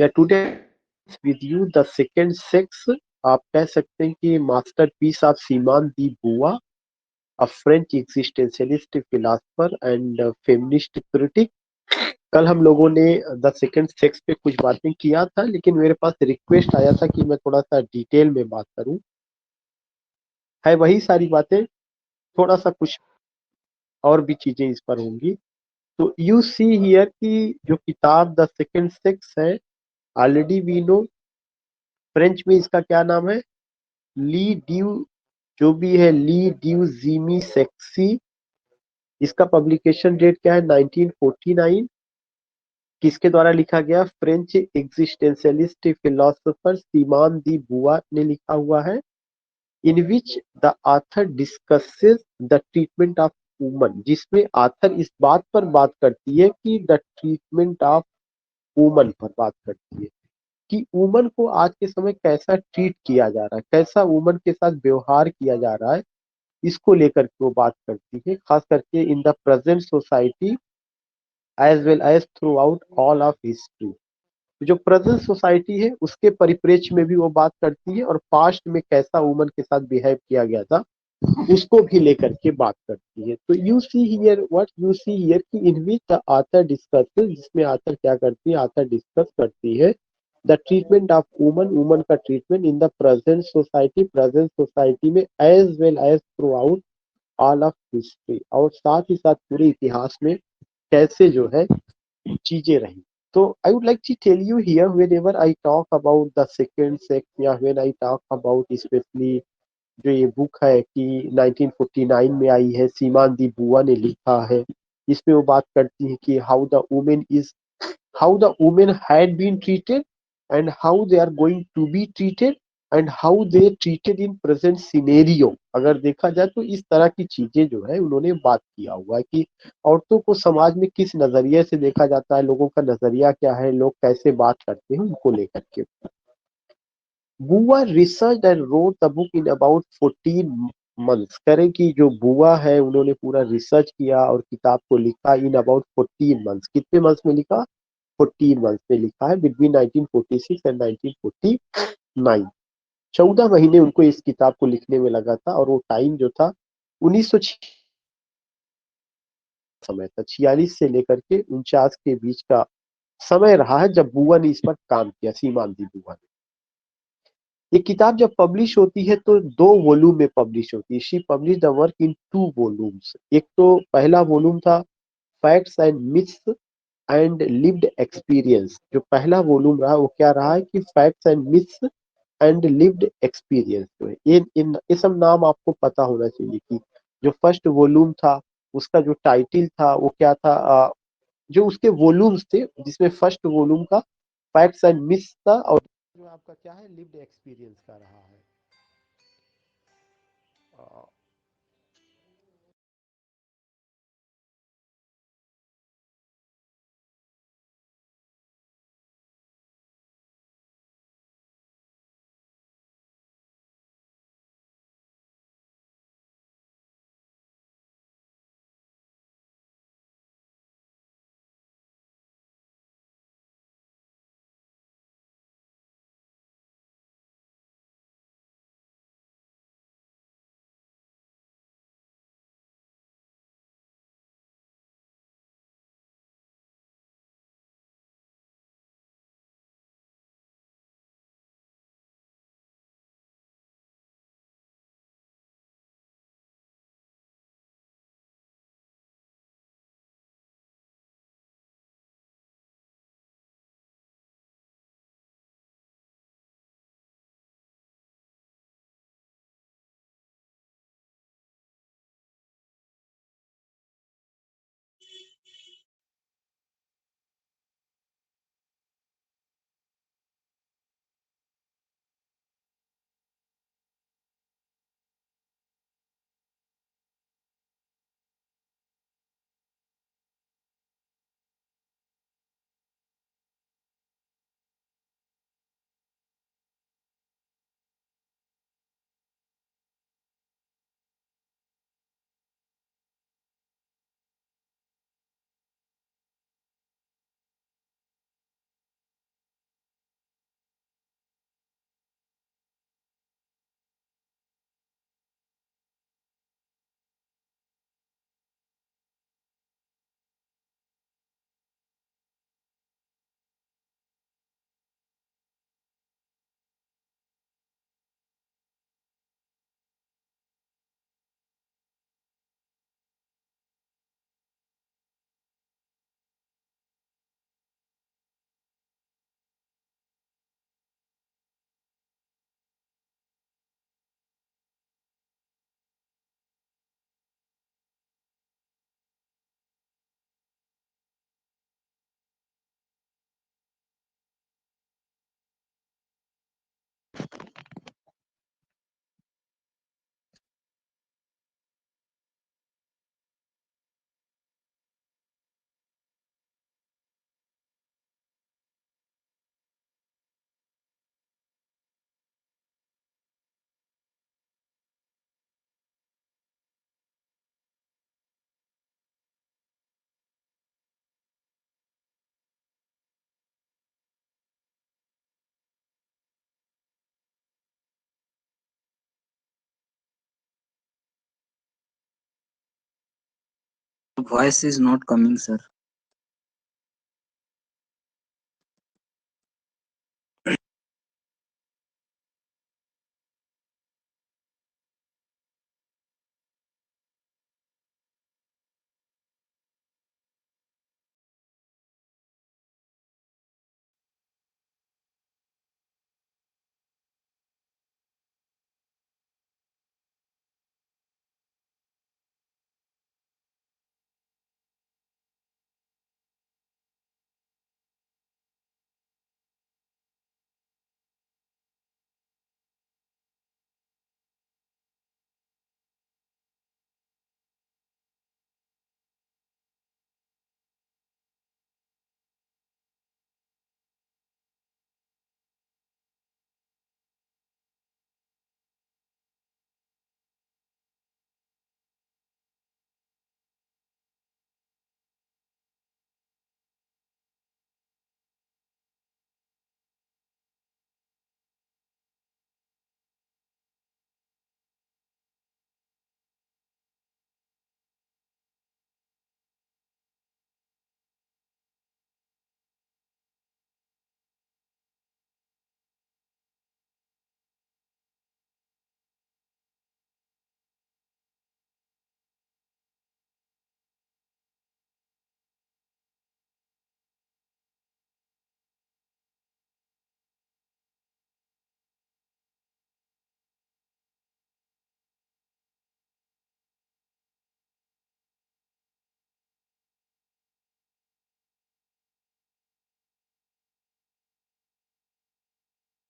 या today with you the second sex, आप कह सकते हैं कि मास्टरपीस ऑफ सीमान दी बुआ, a French existentialist philosopher and feminist critic. कल हम लोगों ने द सेकंड सेक्स पे कुछ बातें किया था, लेकिन मेरे पास रिक्वेस्ट आया था कि मैं थोड़ा सा डिटेल में बात करूं। है वही सारी बातें, थोड़ा सा कुछ और भी चीजें इस पर होंगी। तो यू सी हियर कि जो किताब द सेकंड सेक्स है, ऑलरेडी वी नो फ्रेंच में इसका क्या नाम है, ली ड्यू, जो भी है ली ड्यू जीमी सेक्सी। इसका पब्लिकेशन डेट क्या है, 1949। किसके द्वारा लिखा गया, फ्रेंच एग्जिस्टेंशियलिस्ट फिलोसोफर सीमान दी बुआ ने लिखा हुआ है। In which the author discusses the treatment of woman, जिसमें ऑथर इस बात पर बात करती है कि द ट्रीटमेंट ऑफ वुमन पर बात करती है कि वुमन को आज के समय कैसा ट्रीट किया जा रहा है, कैसा वुमन के साथ व्यवहार किया जा रहा है, इसको लेकर के वो बात करती है, खास करके in the present society as well as throughout all of history. जो प्रेजेंट सोसाइटी है उसके परिप्रेक्ष्य में भी वो बात करती है, और पास्ट में कैसा वुमन के साथ बिहेव किया गया था उसको भी लेकर के बात करती है। तो you see here, what you see here कि in which the author discusses, जिसमें ऑथर क्या करती है, ऑथर डिस्कस करती है the treatment of woman, woman का treatment in the present society में as well as throughout all of history, और साथ ही साथ पूरे इतिहास में कैसे जो है चीजें रही। तो I would like to tell you here, whenever I talk about the second sex, या when I talk about specially जो ये बुक है कि 1949 में आई है, सीमान दी बुआ ने लिखा है। इसमें वो बात करती है कि how the women had been treated and how they are going to be treated and how they treated in present scenario। अगर देखा जाए तो इस तरह की चीजें जो है उन्होंने बात किया हुआ है कि औरतों को समाज में किस नजरिए से देखा जाता है, लोगों का नजरिया क्या है, लोग कैसे बात करते हैं उनको लेकर के। बुआ research and wrote the book in about 14 months. करें कि जो बुआ है उन्होंने पूरा रिसर्च किया और किताब को लिखा इन अबाउट 14 मंथ्स। कितने मंथ्स में लिखा, 14 मंथ्स में लिखा है, बिटवीन 1946 एंड 1949। 14 महीने उनको इस किताब को लिखने में लगा था, और वो टाइम जो था 1900 समय था, 46 से लेकर के 49 के बीच का समय रहा है जब बुआ ने इस पर काम किया, सीमांती बुआ ने। ये किताब जब पब्लिश होती है तो 2 वॉल्यूम में पब्लिश होती है। She publish the work in 2 volumes. एक तो पहला वॉल्यूम था facts and myths and lived experience. जो पहला वॉल्यूम रहा वो क्या रहा है कि facts and myths and lived experience. जो है ये सब नाम आपको पता होना चाहिए कि जो फर्स्ट वॉल्यूम था उसका जो टाइटल था वो क्या था, जो उसके वॉल्यूम्स थे जिसमें फर्स्ट वॉल्यूम का फैक्ट्स एंड मिथ्स था, और जो आपका क्या है लिव्ड एक्सपीरियंस का रहा है। Voice is not coming, sir.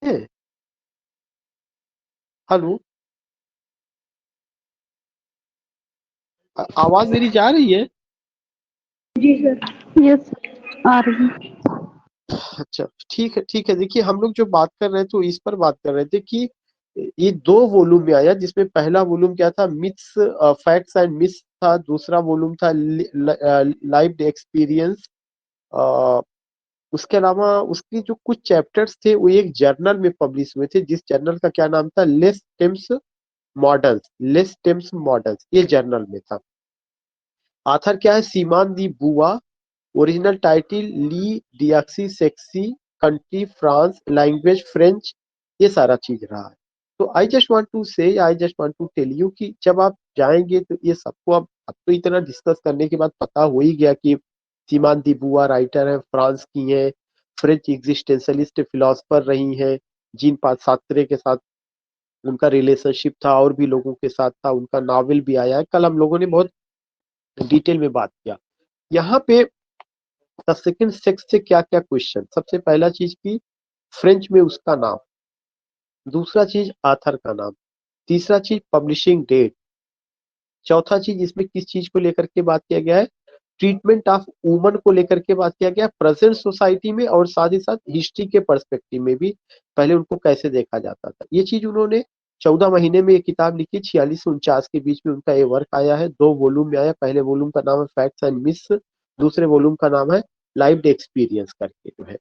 है। हेलो, आवाज मेरी जा रही है? जी सर। यस आ रही है। अच्छा, ठीक है, ठीक है। देखिए, हम लोग जो बात कर रहे थे वो इस पर बात कर रहे थे कि ये 2 वॉल्यूम में आया, जिसमें पहला वॉल्यूम क्या था, मिथ्स, फैक्ट्स एंड मिथ्स था। दूसरा वॉल्यूम था लाइव्ड एक्सपीरियंस। अ, उसके अलावा उसकी जो कुछ चैप्टर्स थे वो एक जर्नल में पब्लिश हुए थे, जिस जर्नल का क्या नाम था, लेस टेम्स मॉडर्न्स, ये जर्नल में था। ऑथर क्या है, Simone de Beauvoir. Original title Le Deuxième Sexe, country France, language French, ये सारा चीज रहा है। तो I just want to tell you कि जब आप जाएंगे तो ये सबको अब तो इतना डिस्कस करने के बाद पता हो ही गया कि सीमान दी बुआ राइटर है, फ्रांस की है, फ्रेंच एग्जिस्टेंशलिस्ट फिलोसफर रही हैं, जीन पाल सात्रे के साथ उनका रिलेशनशिप था, और भी लोगों के साथ था, उनका नॉवेल भी आया है। कल हम लोगों ने बहुत डिटेल में बात किया। यहाँ पे द सेकंड सेक्स से क्या क्या क्वेश्चन, सबसे पहला चीज की फ्रेंच में उसका नाम, दूसरा चीज आथर का नाम, तीसरा चीज पब्लिशिंग डेट, चौथा चीज इसमें किस चीज को लेकर के बात किया गया है, ट्रीटमेंट ऑफ वुमन को लेकर के बात किया गया प्रेजेंट सोसाइटी में, और साथ ही साथ हिस्ट्री के पर्सपेक्टिव में भी पहले उनको कैसे देखा जाता था। ये चीज उन्होंने 14 महीने में एक किताब लिखी, 46 से 49 के बीच में उनका ये वर्क आया है, 2 वॉल्यूम में आया। पहले वॉल्यूम का नाम है फैक्ट्स एंड मिथ्स, दूसरे वॉल्यूम का नाम है लाइव्ड एक्सपीरियंस करके जो है।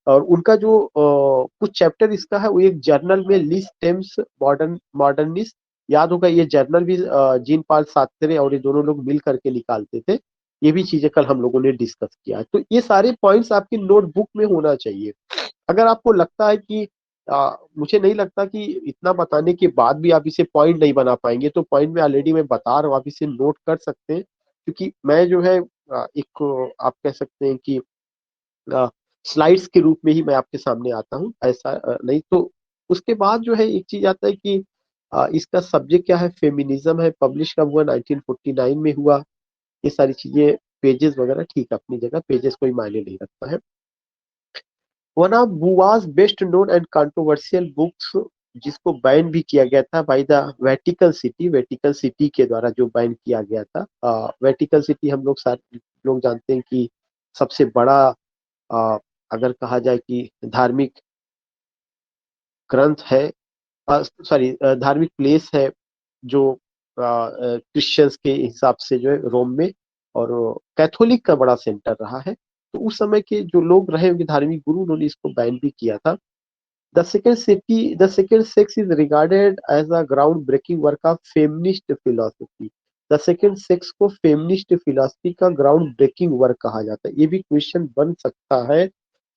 और उनका जो कुछ चैप्टर इसका है वो एक जर्नल में लिस्ट टेम्स मॉडर्निस्ट, याद होगा ये जर्नल भी जीन पाल सात्रे और ये दोनों लोग मिल करके निकालते थे। ये भी चीजें कल हम लोगों ने डिस्कस किया है। तो ये सारे पॉइंट्स आपकी नोटबुक में होना चाहिए। अगर आपको लगता है कि मुझे नहीं लगता कि इतना बताने के बाद भी आप इसे पॉइंट नहीं बना पाएंगे, तो पॉइंट में ऑलरेडी मैं बता रहा हूँ, आप इसे नोट कर सकते हैं। क्योंकि मैं जो है एक आप कह सकते हैं कि स्लाइड्स के रूप में ही मैं आपके सामने आता हूँ, ऐसा नहीं तो। उसके बाद जो है एक चीज आता है कि इसका सब्जेक्ट क्या है, फेमिनिज्म है, पब्लिश कब हुआ, 1949 में हुआ। ये सारी चीजें, पेजेस वगैरह ठीक है अपनी जगह, पेजेस कोई मायने नहीं रखता है। One of Beauvoir's best known and controversial books, जिसको बैन भी किया गया था बाय द वेटिकन सिटी के द्वारा जो बैन किया गया था। वेटिकन सिटी हम लोग सारे लोग जानते हैं कि सबसे बड़ा, अ, अगर कहा जाए कि धार्मिक ग्रंथ है, सॉरी धार्मिक प्लेस है, जो क्रिश्चियंस के हिसाब से जो है रोम में, और कैथोलिक का बड़ा सेंटर रहा है। तो उस समय के जो लोग रहे उनके धार्मिक गुरु, उन्होंने इसको बैन भी किया था। The second sex is regarded as a ground breaking work of feminist philosophy. The second sex को फेमिनिस्ट फिलॉसफी का ग्राउंड ब्रेकिंग वर्क कहा जाता है। ये भी क्वेश्चन बन सकता है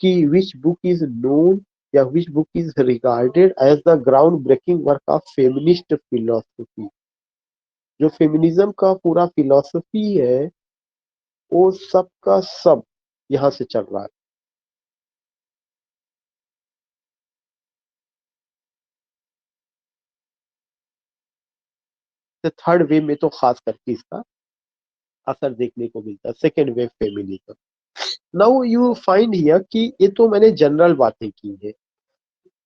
कि विच बुक इज नोन या which book is regarded as the ground breaking work of feminist philosophy. जो फेमिनिज्म का पूरा फिलॉसफी है वो सब का सब यहाँ से चल रहा है। थर्ड वेव में तो खास करके इसका असर देखने को मिलता है, second wave feminism. Now you find here कि ये तो मैंने जनरल बातें की है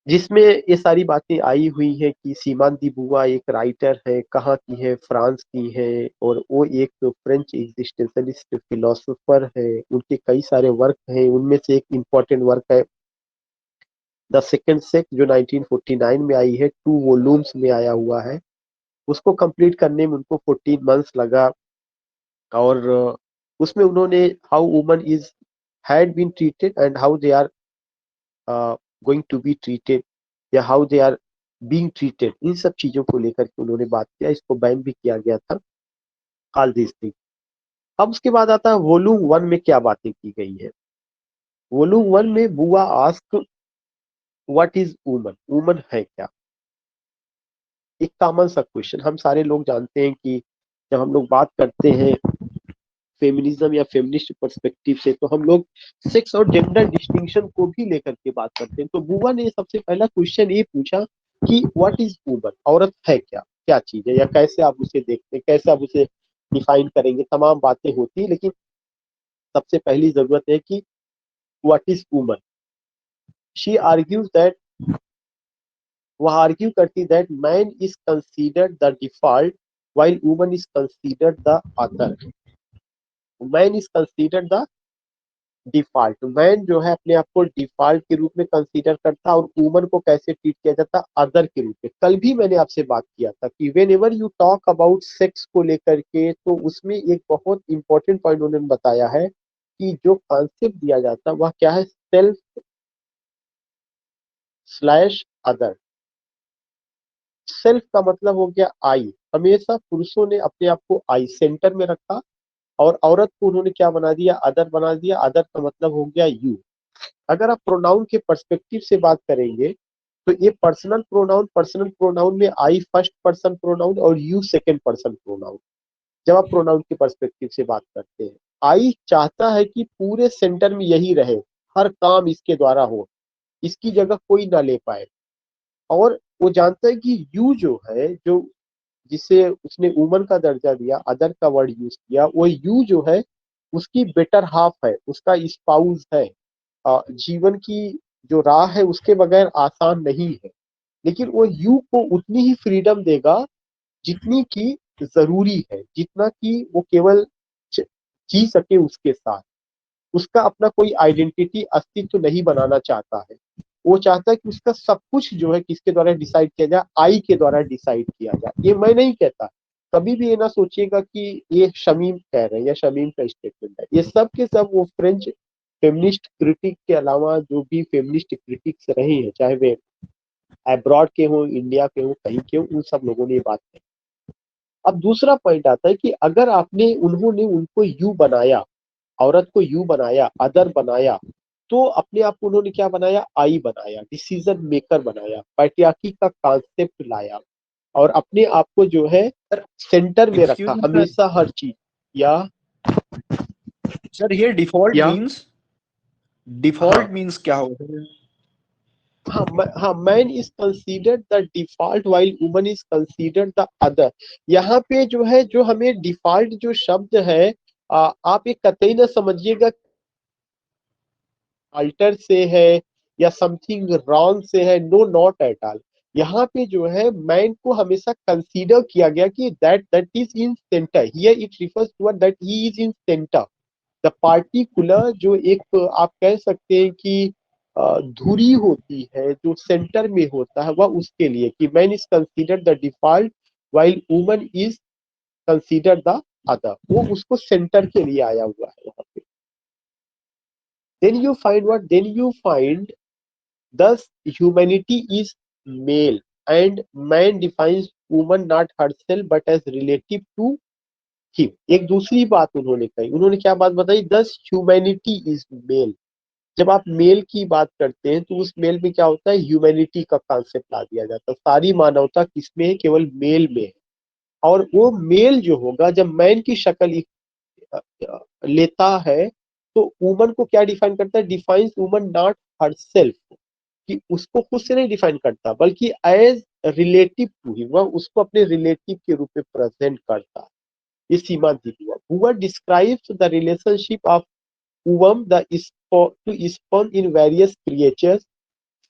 जिसमें ये सारी बातें आई हुई है कि सीमान दी बुआ एक राइटर है, कहाँ की है, फ्रांस की है, और वो एक फ्रेंच एग्जिस्टेंशलिस्ट फिलोसोफर है। उनके कई सारे वर्क हैं, उनमें से एक इम्पॉर्टेंट वर्क है द सेकेंड सेक्स जो 1949 में आई है, 2 वॉल्यूम्स में आया हुआ है। उसको कंप्लीट करने में उनको 14 मंथ्स लगा। और उसमें उन्होंने how woman is had been treated and how they are going to be treated या how they are being treated, इन सब चीजों को लेकर के उन्होंने बात किया। इसको बैन भी किया गया था, ऑल दिस थिंग। अब उसके बाद आता है वॉल्यूम 1 में क्या बातें की गई है। वॉल्यूम 1 में बुआ ask what is woman, woman है क्या। एक कॉमन सा क्वेश्चन, हम सारे लोग जानते हैं कि जब हम लोग बात करते हैं फेमिनिज्म या फेमिनिस्ट पर्सपेक्टिव से तो हम लोग सेक्स और जेंडर डिस्टिंक्शन को भी लेकर के बात करते हैं। तो बुआ ने सबसे पहला क्वेश्चन ये पूछा कि व्हाट इज वुमन, औरत है क्या, क्या चीज है, या कैसे आप उसे देखते हैं, कैसे आप उसे डिफाइन करेंगे। तमाम बातें होती है लेकिन सबसे पहली जरूरत है कि what is woman. She argues that, वह आर्ग्यू करती that man is considered the default while woman is considered the other। Man is considered the default, man जो है अपने आप को डिफॉल्ट के रूप में कंसीडर करता और वुमन को कैसे ट्रीट किया जाता, अदर के रूप में। कल भी मैंने आपसे बात किया था कि when ever you talk about sex को लेकर के तो उसमें एक बहुत इंपॉर्टेंट पॉइंट उन्होंने बताया है कि जो कॉन्सेप्ट दिया जाता वह क्या है, सेल्फ स्लैश अदर। सेल्फ का मतलब हो गया आई, हमेशा पुरुषों ने अपने आप को आई सेंटर में रखा और औरत को उन्होंने क्या बना दिया, अदर बना दिया। अदर का मतलब हो गया यू। अगर आप प्रोनाउन के पर्सपेक्टिव से बात करेंगे तो ये पर्सनल प्रोनाउन, पर्सनल प्रोनाउन में आई फर्स्ट पर्सन प्रोनाउन और यू सेकंड पर्सन प्रोनाउन। जब आप प्रोनाउन के पर्सपेक्टिव से बात करते हैं, आई चाहता है कि पूरे सेंटर में यही रहे, हर काम इसके द्वारा हो, इसकी जगह कोई ना ले पाए। और वो जानता है कि यू जो है, जो जिसे उसने वुमन का दर्जा दिया, अदर का वर्ड यूज किया, वो यू जो है उसकी बेटर हाफ है, उसका स्पाउस है। जीवन की जो राह है उसके बगैर आसान नहीं है। लेकिन वो यू को उतनी ही फ्रीडम देगा जितनी की जरूरी है, जितना कि वो केवल जी सके उसके साथ। उसका अपना कोई आइडेंटिटी अस्तित्व नहीं बनाना चाहता है। वो चाहता है कि उसका सब कुछ जो है किसके द्वारा डिसाइड किया जाए, आई के द्वारा डिसाइड किया जाए। ये मैं नहीं कहता, कभी भी ये ना सोचिएगा कि ये शमीम कह रहे हैं या शमीम का स्टेटमेंट है। ये सब के सब वो फ्रेंच फेमिनिस्ट क्रिटिक के अलावा जो भी फेमिनिस्ट क्रिटिक्स रहे हैं, चाहे वे अब्रॉड के हों, इंडिया के हों, कहीं के हों, उन सब लोगों ने ये बात कही। अब दूसरा पॉइंट आता है कि अगर आपने उन्होंने उनको यू बनाया, औरत को यू बनाया, अदर बनाया, तो अपने आप को उन्होंने क्या बनाया, आई बनाया, डिसीजन मेकर बनाया, पैट्रियार्की का कॉन्सेप्ट लाया और अपने आप को जो है सर सेंटर में एक्सक्यूज रखा मी सर, हमेशा हर चीज। या सर ये डिफॉल्ट या मींस, हाँ डिफॉल्ट मींस क्या होता है? हाँ, man is considered the default while woman is considered the other. यहाँ पे जो है, जो हमें डिफॉल्ट जो शब्द है, आप ये कतई ना समझिएगा अल्टर से है या समथिंग रॉन्ग से है, नो नॉट एट ऑल। यहाँ पे जो है मैन को हमेशा कंसीडर किया गया कि that is in centre, here it refers to that he is in centre. The particular जो एक आप कह सकते हैं कि धुरी होती है जो सेंटर में होता है, वह उसके लिए कि man is consider the default while woman is consider the other, वो उसको सेंटर के लिए आया हुआ है यहाँ पे। then you find what then you find thus humanity is male and man defines woman not herself but as relative to थी। एक दूसरी बात उन्होंने कही, उन्होंने क्या बात बताई, दस ह्यूमैनिटी इज मेल। जब आप मेल की बात करते हैं तो उस मेल में क्या होता है, ह्यूमैनिटी का कॉन्सेप्ट ला दिया जाता है। सारी मानवता किसमें है, केवल मेल में है। और वो मेल जो होगा जब मैन की शक्ल लेता है तो वुमन को क्या डिफाइन करता है, डिफाइंस वुमन नॉट हरसेल्फ, कि उसको खुद से नहीं डिफाइन करता बल्कि एज रिलेटिव टू ही, वह उसको अपने रिलेटिव के रूप में प्रेजेंट करता है। ये सीमा दी हुआ। Woman describes the relationship of womb the to spawn in various creatures,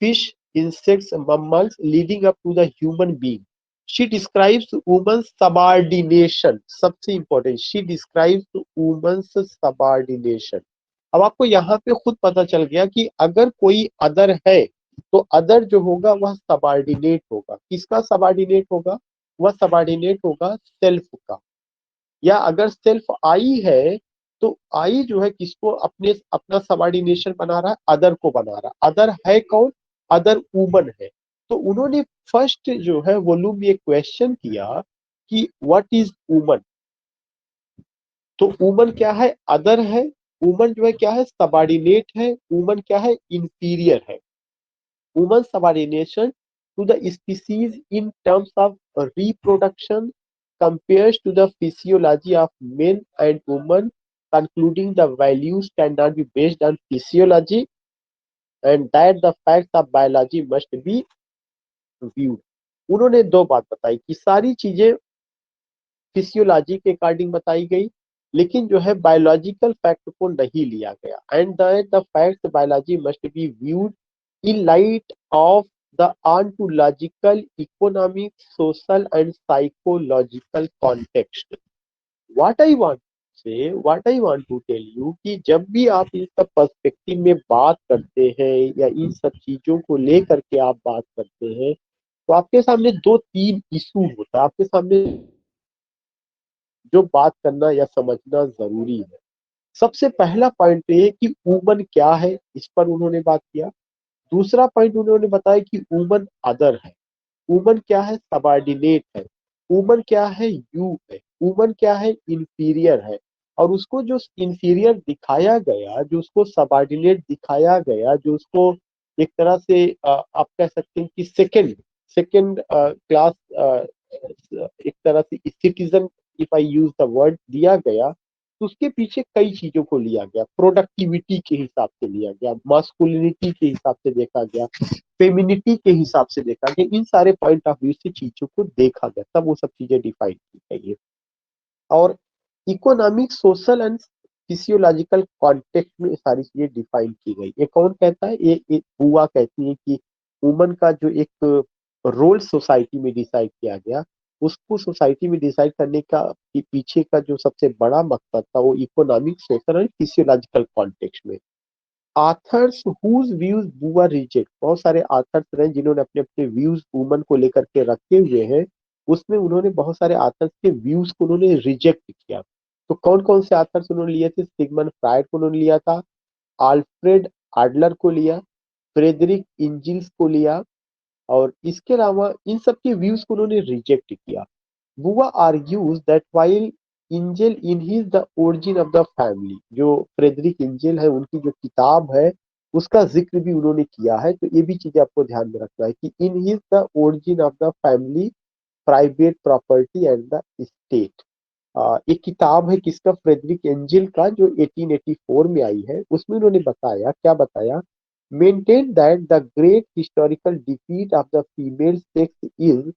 fish, insects, mammals, leading up to the human being. She describes woman's subordination. सबसे important, she describes woman's subordination. अब आपको यहाँ पे खुद पता चल गया कि अगर कोई अदर है तो अदर जो होगा वह सबॉर्डिनेट होगा। किसका सबॉर्डिनेट होगा, वह सबॉर्डिनेट होगा सेल्फ का। या अगर सेल्फ आई है तो आई जो है किसको अपने अपना सबॉर्डिनेशन बना रहा है, अदर को बना रहा है। अदर है कौन, अदर वुमन है। तो उन्होंने फर्स्ट जो है वॉल्यूम में क्वेश्चन किया कि व्हाट इज वुमन। तो वुमन क्या है, अदर है। वुमन जो है क्या है, सबॉर्डिनेट है। वुमन क्या है, इंफीरियर है। Woman subordination to the species in terms of reproduction compares to the physiology of men and women, concluding the values cannot be based on physiology and that the facts of biology must be viewed. उन्होंने दो बात बताई कि सारी चीजें physiology के according बताई गई लेकिन जो है बायोलॉजिकल फैक्ट को नहीं लिया गया। And that the facts biology must be viewed in light of the ontological, economic, social and psychological context. What I want to tell you कि जब भी आप इन सब पर्सपेक्टिव में बात करते हैं या इन सब चीजों को लेकर के आप बात करते हैं तो आपके सामने दो तीन इशू होता है। आपके सामने जो बात करना या समझना जरूरी है। सबसे पहला पॉइंट ये कि वुमन क्या है, इस पर उन्होंने बात किया। दूसरा पॉइंट उन्होंने बताया कि वुमन अदर है। वुमन क्या है, सबॉर्डिनेट है। वुमन क्या है, यू है। वुमन क्या है, इंफीरियर है। और उसको जो इंफीरियर दिखाया गया, जो उसको सबॉर्डिनेट दिखाया गया, जो उसको एक तरह से आप कह सकते हैं कि सेकंड सेकंड क्लास एक तरह से citizen, if I use the word, दिया गया, तो उसके पीछे कई चीजों को लिया गया। प्रोडक्टिविटी के हिसाब से लिया गया, मास्कुलिनिटी के हिसाब से देखा गया, फेमिनिटी के हिसाब से देखा गया। इन सारे पॉइंट ऑफ व्यू से चीजों को देखा गया, तब वो सब चीजें डिफाइन की गई है। और economic, social and physiological context में ये सारी चीजें डिफाइन की गई। ये कौन कहता है, ये बुआ कहती है कि वुमन का जो एक रोल सोसाइटी में डिसाइड किया गया, उसको सोसाइटी में डिसाइड करने का पीछे का जो सबसे बड़ा मकसद था वो economic, social and physiological context में। आथर्स हुज व्यूज बुआ रिजेक्ट, बहुत सारे आथर्स रहे जिन्होंने अपने अपने व्यूज वुमन को लेकर के रखे हुए हैं। उसमें उन्होंने बहुत सारे आथर्स के व्यूज को उन्होंने रिजेक्ट किया। तो कौन कौन से आथर्स उन्होंने लिए थे, सिगमंड फ्राइड को उन्होंने लिया था, आल्फ्रेड आडलर को लिया, फ्रेडरिक इंजिल्स को लिया, और इसके अलावा इन सब के व्यूज को उन्होंने रिजेक्ट किया। Beauvoir argues that while Engels in his the origin of the family, जो फ्रेडरिक इंजल है उनकी जो किताब है उसका जिक्र भी उन्होंने किया है। तो ये भी चीजें आपको ध्यान में रखना है कि इन his the origin of the family, private property and the state. एक किताब है किसका, फ्रेडरिक एंजल का, जो 1884 में आई है। उसमें उन्होंने बताया, क्या बताया, maintain that the great historical defeat of the female sex is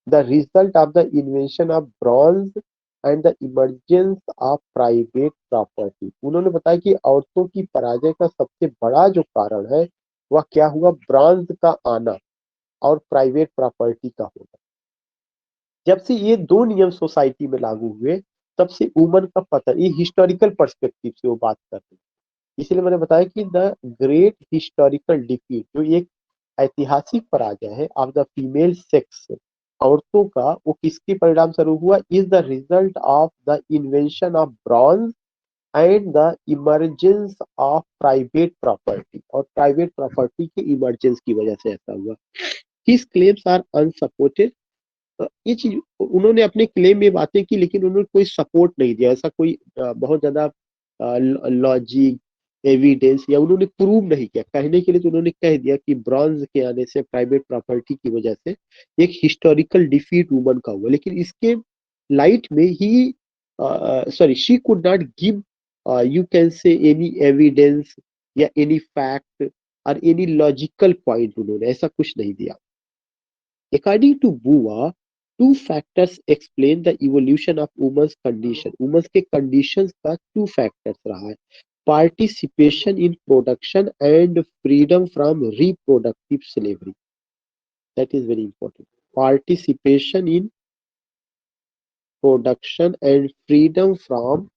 the result of the invention of bronze and the emergence of private property। उन्होंने बताया कि औरतों की पराजय का सबसे बड़ा जो कारण है वह क्या हुआ, ब्रॉन्ज का आना और प्राइवेट प्रॉपर्टी का होना। जब से ये दो नियम सोसाइटी में लागू हुए तब से वुमन का पता, ये हिस्टोरिकल पर्सपेक्टिव से वो बात कर रहे हैं। इसलिए मैंने बताया कि द ग्रेट हिस्टोरिकल डिफीट, जो एक ऐतिहासिक पराजय है ऑफ द फीमेल सेक्स, औरतों का, वो किसके परिणाम स्वरूप हुआ, is the result of the invention of bronze and the emergence of private property, और प्राइवेट प्रॉपर्टी के इमरजेंस की वजह से ऐसा हुआ। हिज क्लेम्स आर अनसपोर्टेड ये चीज उन्होंने अपने क्लेम में बातें की, लेकिन उन्होंने कोई सपोर्ट नहीं दिया, ऐसा कोई बहुत ज्यादा लॉजिक एविडेंस या उन्होंने प्रूव नहीं किया। कहने के लिए तो उन्होंने कह दिया कि ब्रॉन्ज के आने से प्राइवेट प्रॉपर्टी की वजह से एक हिस्टोरिकल डिफीट वुमन का हुआ, लेकिन इसके लाइट में ही sorry she could not give you can say any evidence या एनी फैक्ट और एनी लॉजिकल पॉइंट, उन्होंने ऐसा कुछ नहीं दिया। According to Bua, two factors explain the evolution of women's condition. Women's के conditions का two factors रहा है, participation in production and freedom from reproductive slavery. That is very important. Participation in production and freedom from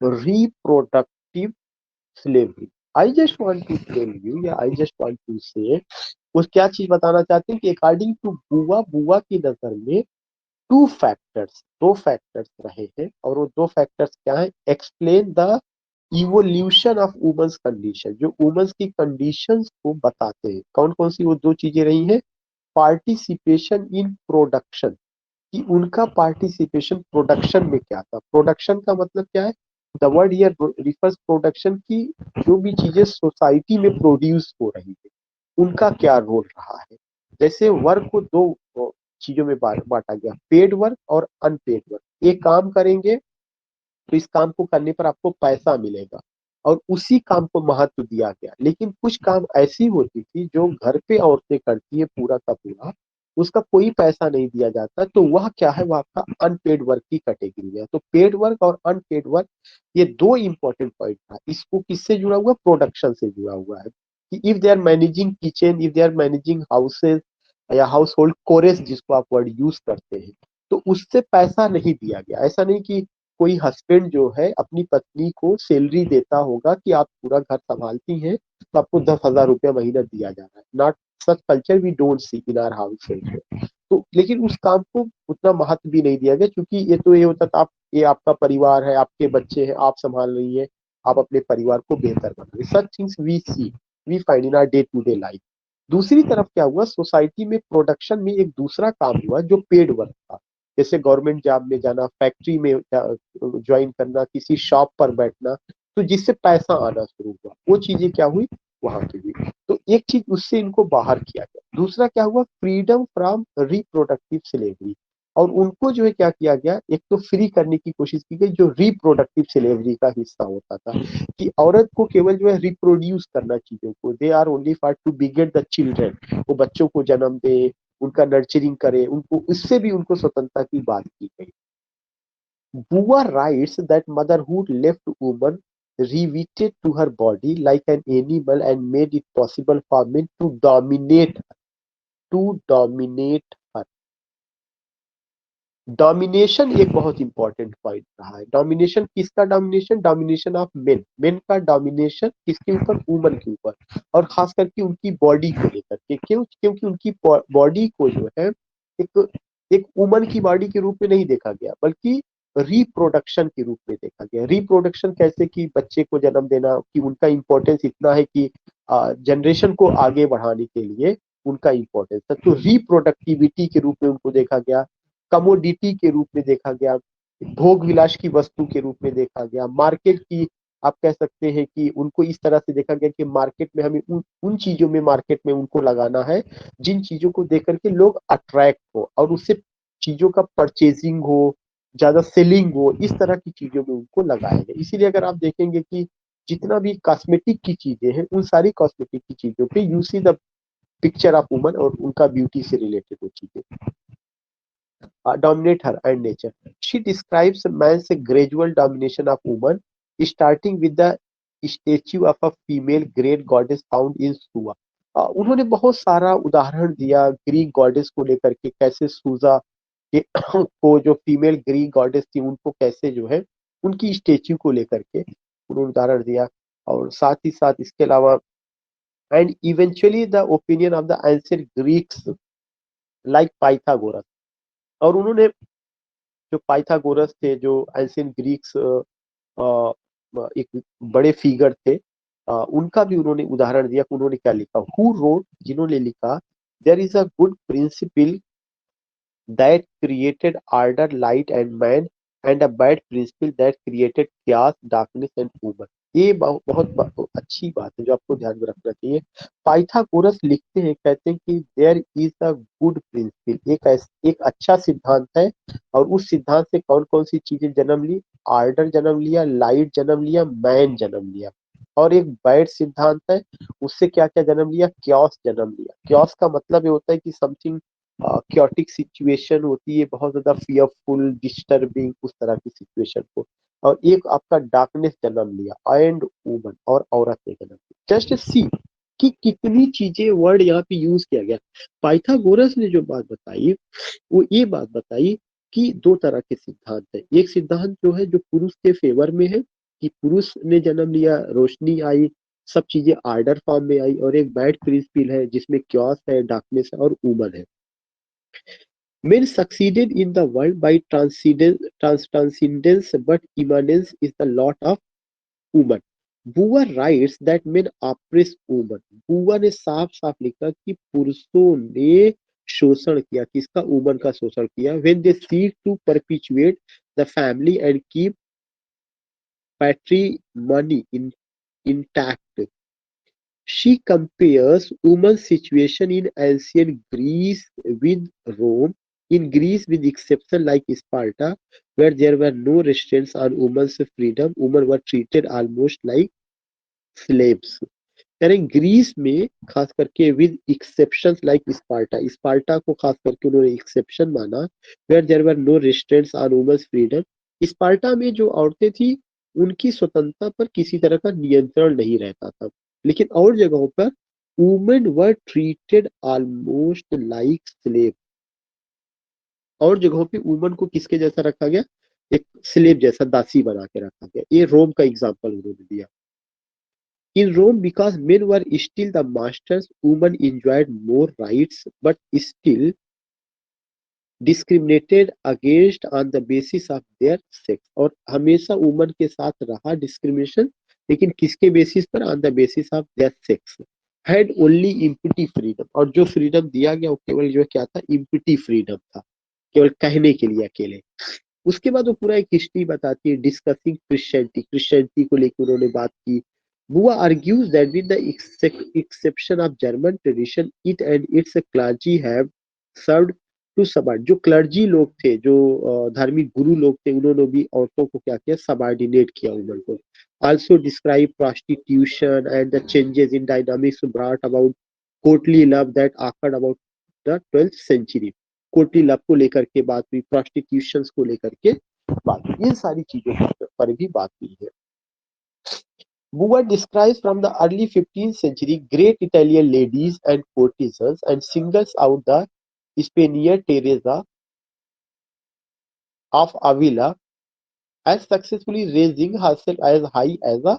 reproductive slavery. I just want to tell you, या I just want to say, उस क्या चीज बताना चाहते हैं कि according to बुआ, बुआ की नजर में दो फैक्टर्स रहे हैं, और वो दो फैक्टर्स क्या है, explain the evolution of women's condition, जो वुमेन्स की कंडीशंस को बताते हैं। कौन कौन सी वो दो चीजें रही हैं, पार्टिसिपेशन इन प्रोडक्शन, कि उनका पार्टिसिपेशन प्रोडक्शन में क्या था। प्रोडक्शन का मतलब क्या है, the word here refers production की जो भी चीजें सोसाइटी में प्रोड्यूस हो रही है उनका क्या रोल रहा है। जैसे वर्क को दो चीजों में बांटा गया, पेड वर्क और अनपेड वर्क। एक काम करेंगे तो इस काम को करने पर आपको पैसा मिलेगा और उसी काम को महत्व दिया गया, लेकिन कुछ काम ऐसी होती थी जो घर पे औरतें करती है पूरा का पूरा, उसका कोई पैसा नहीं दिया जाता, तो वह क्या है, वह आपका अनपेड वर्क की कैटेगरी है। तो पेड वर्क और अनपेड वर्क ये दो इंपॉर्टेंट पॉइंट था। इसको किससे जुड़ा हुआ, प्रोडक्शन से जुड़ा हुआ है, कि if they are managing kitchen, if they are managing houses या हाउस होल्ड कोरेस जिसको आप वर्ड यूज करते हैं, तो उससे पैसा नहीं दिया गया। ऐसा नहीं कि कोई हस्बैंड जो है अपनी पत्नी को सैलरी देता होगा कि आप पूरा घर संभालती हैं तो आपको 10,000 रुपया महीना दिया जा रहा है। Not such culture we don't see in our household. तो लेकिन उस काम को उतना महत्व भी नहीं दिया गया, क्योंकि ये तो ये होता था, आप ये आपका परिवार है, आपके बच्चे हैं, आप संभाल रही है, आप अपने परिवार को बेहतर बना रही। Such things we see, we find in our day to day life. दूसरी तरफ क्या हुआ, सोसाइटी में प्रोडक्शन में एक दूसरा काम हुआ जो पेड वर्क था, जैसे गवर्नमेंट जॉब में जाना, फैक्ट्री में ज्वाइन करना, किसी शॉप पर बैठना, तो जिससे पैसा आना शुरू हुआ, वो चीजें क्या हुई, वहां की हुई। तो एक चीज उससे इनको बाहर किया गया। दूसरा क्या हुआ, फ्रीडम फ्रॉम रिप्रोडक्टिव स्लेवरी, और उनको जो है क्या किया गया, एक तो फ्री करने की कोशिश की गई जो रिप्रोडक्टिव स्लेवरी का हिस्सा होता था, कि औरत को केवल जो है रिप्रोड्यूस करना चीजों को, they are only for to beget the children, वो बच्चों को जन्म दे, उनका नर्चरिंग करे, उनको इससे भी उनको स्वतंत्रता की बात की गई। बुआ writes that motherhood left woman riveted to her body like an animal and made it possible for men to dominate her. Domination एक बहुत इंपॉर्टेंट पॉइंट रहा है। डोमिनेशन किसका, domination, domination of main, main का डोमिनेशन किसके ऊपर, woman के ऊपर, और खास करके उनकी बॉडी को लेकर के। क्यों, क्योंकि उनकी बॉडी को जो है एक एक वुमन की बॉडी के रूप में नहीं देखा गया, बल्कि रिप्रोडक्शन के रूप में देखा गया। रिप्रोडक्शन कैसे, कि बच्चे को जन्म देना, कि उनका इंपॉर्टेंस इतना है कि जनरेशन को आगे बढ़ाने के लिए उनका इंपॉर्टेंस है, तो रिप्रोडक्टिविटी के रूप में उनको देखा गया, कमोडिटी के रूप में देखा गया, भोग विलास की वस्तु के रूप में देखा गया, मार्केट की, आप कह सकते हैं कि उनको इस तरह से देखा गया कि मार्केट में हमें उन चीजों में मार्केट में उनको लगाना है जिन चीजों को देख करके लोग अट्रैक्ट हो और उससे चीजों का परचेजिंग हो, ज्यादा सेलिंग हो, इस तरह की चीजों में उनको लगाया गया। इसीलिए अगर आप देखेंगे कि जितना भी कॉस्मेटिक की चीजें हैं, उन सारी कॉस्मेटिक की चीजों पे you see the picture of woman और उनका ब्यूटी से रिलेटेड वो चीजें dominate her and nature. She describes man's gradual domination of woman, starting with the statue of a female great goddess found in Suva. उन्होंने बहुत सारा उदाहरण दिया ग्रीक गॉडेस को लेकर के, कैसे सूजा के को जो फीमेल ग्रीक गॉडेस थी उनको कैसे जो है उनकी स्टेच्यू को लेकर के उन्होंने उदाहरण दिया। और साथ ही साथ इसके अलावा and eventually the opinion of the ancient Greeks like Pythagoras, और उन्होंने जो पाइथागोरस थे, जो एंशिएंट ग्रीक्स एक बड़े फिगर थे, उनका भी उन्होंने उदाहरण दिया। उन्होंने क्या लिखा, हु रोट, जिन्होंने लिखा, there is a good principle that created order, light and man, and a bad principle that created chaos, darkness and woman. ये बहुत अच्छी बात है जो आपको ध्यान में रखना चाहिए। पाइथागोरस लिखते हैं, कहते हैं कि there is a good principle, एक अच्छा सिद्धांत है, और उस सिद्धांत से कौन कौन सी चीजें जन्म ली, आर्डर जन्म लिया, लाइट जन्म लिया, मैन जन्म लिया, और एक बैड सिद्धांत है, उससे क्या क्या जन्म लिया, क्योस जन्म लिया। क्योस का मतलब ये होता है कि समथिंग क्योटिक सिचुएशन होती है, बहुत ज्यादा फियरफुल, डिस्टर्बिंग, उस तरह की सिचुएशन को। और एक आपका डार्कनेस जन्म लिया, एंड वुमन, और औरत ने जन्म लिया। जस्ट सी कि कितनी चीजें वर्ड यहाँ पे यूज किया गया। पाइथागोरस ने जो बात बताई, वो ये बात बताई कि दो तरह के सिद्धांत है। एक सिद्धांत जो है जो पुरुष के फेवर में है, कि पुरुष ने जन्म लिया, रोशनी आई, सब चीजें आर्डर फॉर्म में आई, और एक बैड प्रिंसिपल है जिसमें क्योस है, डार्कनेस है और वुमन है। Men succeeded in the world by transcendence, but immanence is the lot of woman. बुआ writes that men oppress woman. बुआ ने साफ साफ लिखा कि पुरुषों ने शोषण किया, किसका, वुमन का शोषण किया। when they seek to perpetuate the family and keep patrimony intact. She compares women's situation in ancient Greece with Rome. In Greece, with exception like Sparta, where there were no restraints on women's freedom, women were treated almost like slaves. यानी Greece में खास करके with exceptions like Sparta, Sparta को खास करके उन्होंने exception माना, where there were no restraints on women's freedom. Sparta में जो औरतें थी उनकी स्वतंत्रता पर किसी तरह का नियंत्रण नहीं रहता था, लेकिन और जगहों पर women were treated almost like slave. और जगहों पे वुमन को किसके जैसा रखा गया, एक स्लेव जैसा, दासी बना के रखा गया। ये रोम का एग्जांपल उन्होंने दिया। In Rome, because men were still the masters, women enjoyed more rights, but still discriminated against on the basis of their sex. और हमेशा वुमन के साथ रहा डिस्क्रिमिनेशन, लेकिन किसके बेसिस पर, on the basis of their sex. Had only empty freedom, और जो फ्रीडम दिया गया वो केवल जो क्या था, इम्पिटी फ्रीडम था, केवल कहने के लिए अकेले। उसके बाद वो पूरा एक हिस्ट्री बताती है, डिस्कसिंग क्रिश्चियनिटी, क्रिश्चियनिटी को लेकर उन्होंने बात की। बुआ argues that with the exception of German tradition, it and its clergy have served to subordinate. जो क्लर्जी लोग थे, जो धार्मिक गुरु लोग थे, उन्होंने भी औरतों को क्या किया, सबॉर्डिनेट किया वुमन को। Also describe prostitution and the changes in dynamics brought about courtly love that occurred about the 12th century. Courtly love को लेकर के बात हुई, प्रोस्टिट्यूशन को लेकर के बात हुई, इन सारी चीजों पर भी बात हुई है। Buber describes from the early 15th century great Italian ladies and courtesans and singles out the Spaniard Teresa of Avila as successfully raising herself as high as a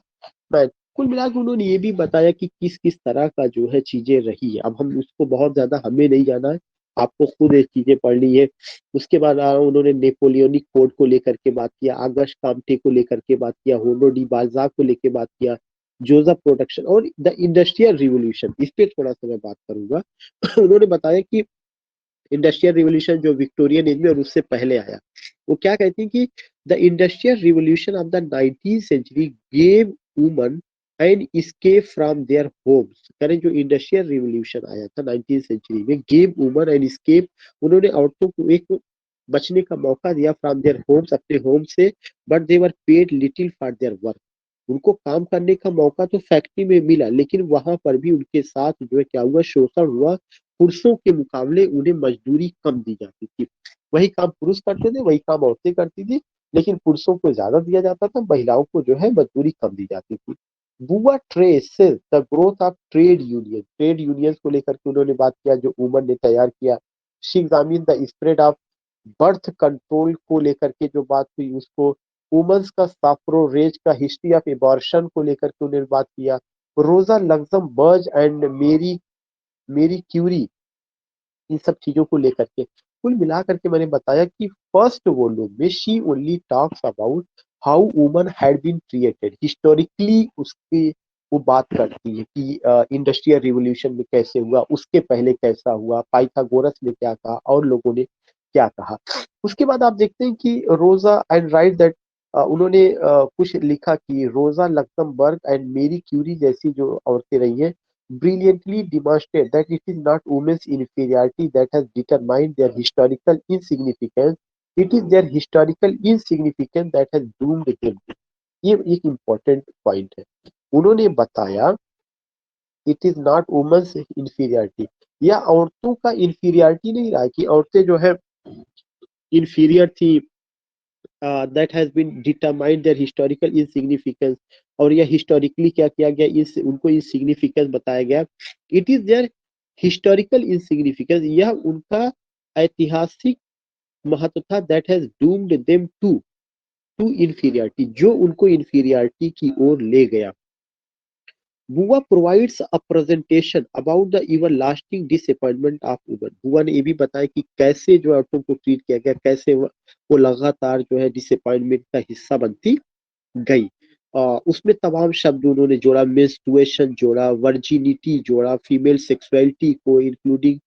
man. कुल मिलाकर उन्होंने ये भी बताया कि किस किस तरह का जो है चीजें रही है। अब हम उसको बहुत ज्यादा हमें नहीं जाना है, आपको खुद ये चीजें पढ़नी है। उसके बाद उन्होंने नेपोलियनिक कोड को लेकर के बात किया, आगस्ट काम्टे को लेकर के बात किया, होनो डी बाल्जाक को लेकर बात किया, जोसेफ प्रोडक्शन और द इंडस्ट्रियल रिवोल्यूशन, इस पे थोड़ा सा मैं बात करूंगा। उन्होंने बताया कि इंडस्ट्रियल रिवोल्यूशन जो विक्टोरियन एज में और उससे पहले आया, वो क्या कहती है कि the industrial revolution of the 19th century gave woman and escape from their homes. करें जो इंडस्ट्रियल रिवोल्यूशन आया था 19th सेंचुरी में, गेव वुमन एंड escape, उन्होंने औरतों को एक बचने का मौका दिया फ्रॉम देयर होम्स, अपने होम से, but they were paid little for their work. उनको काम करने का मौका तो फैक्ट्री में मिला, लेकिन वहां पर भी उनके साथ जो है क्या हुआ, शोषण हुआ। पुरुषों के मुकाबले उन्हें मजदूरी कम दी जाती थी। वही काम पुरुष करते थे, वही काम औरतें करती थी, लेकिन पुरुषों को ज्यादा दिया जाता था, महिलाओं को जो है मजदूरी कम दी जाती थी। बुआ traces the growth of trade union, trade unions को लेकर के उन्होंने बात किया जो वुमन ने तैयार किया। She examine the spread of birth control को लेकर के जो बात हुई उसको, वुमेन्स का सफ्रेज का हिस्ट्री ऑफ एबॉर्शन को लेकर के उन्होंने बात किया। रोजा लग्जमबर्ग एंड मेरी मेरी क्यूरी, इन सब चीजों को लेकर के कुल मिलाकर के मैंने बताया कि फर्स्ट वॉल्यूम में she only talks about how woman had been created historically, उसकी वो बात करती है कि इंडस्ट्रियल रिवोल्यूशन में कैसे हुआ, उसके पहले कैसा हुआ, पाइथागोरस ने क्या कहा और लोगों ने क्या कहा। उसके बाद आप देखते हैं कि रोजा एंड राइट दैट उन्होंने कुछ लिखा कि रोजा लक्समबर्ग एंड मेरी क्यूरी जैसी जो औरतें रही हैं brilliantly demonstrate that it is not women's inferiority that has determined their historical insignificance, it is their historical insignificance that has doomed them. ये एक इम्पोर्टेंट पॉइंट है। उन्होंने बताया it is not women's inferiority, या औरतों का इंफीरियरिटी नहीं रहा कि औरतें जो है इंफीरियर थी, that has been determined their historical insignificance, और यह हिस्टोरिकली क्या किया गया, इस उनको इनसिग्निफिकेंस बताया गया। It is their historical insignificance, यह उनका ऐतिहासिक महत्व था, that has doomed them to inferiority, जो उनको इंफीरियरिटी की ओर ले गया। Beauvoir provides a presentation about the everlasting disappointment of women. Beauvoir ने ये भी बताया कि कैसे जो औरतों को ट्रीट किया गया, कैसे वो लगातार जो है डिसअपॉइंटमेंट का हिस्सा बनती गई। उसमें तमाम शब्द उन्होंने जोड़ा, मेंस्ट्रुएशन जोड़ा, वर्जिनिटी जोड़ा, फीमेल सेक्सुअलिटी को इंक्लूडिंग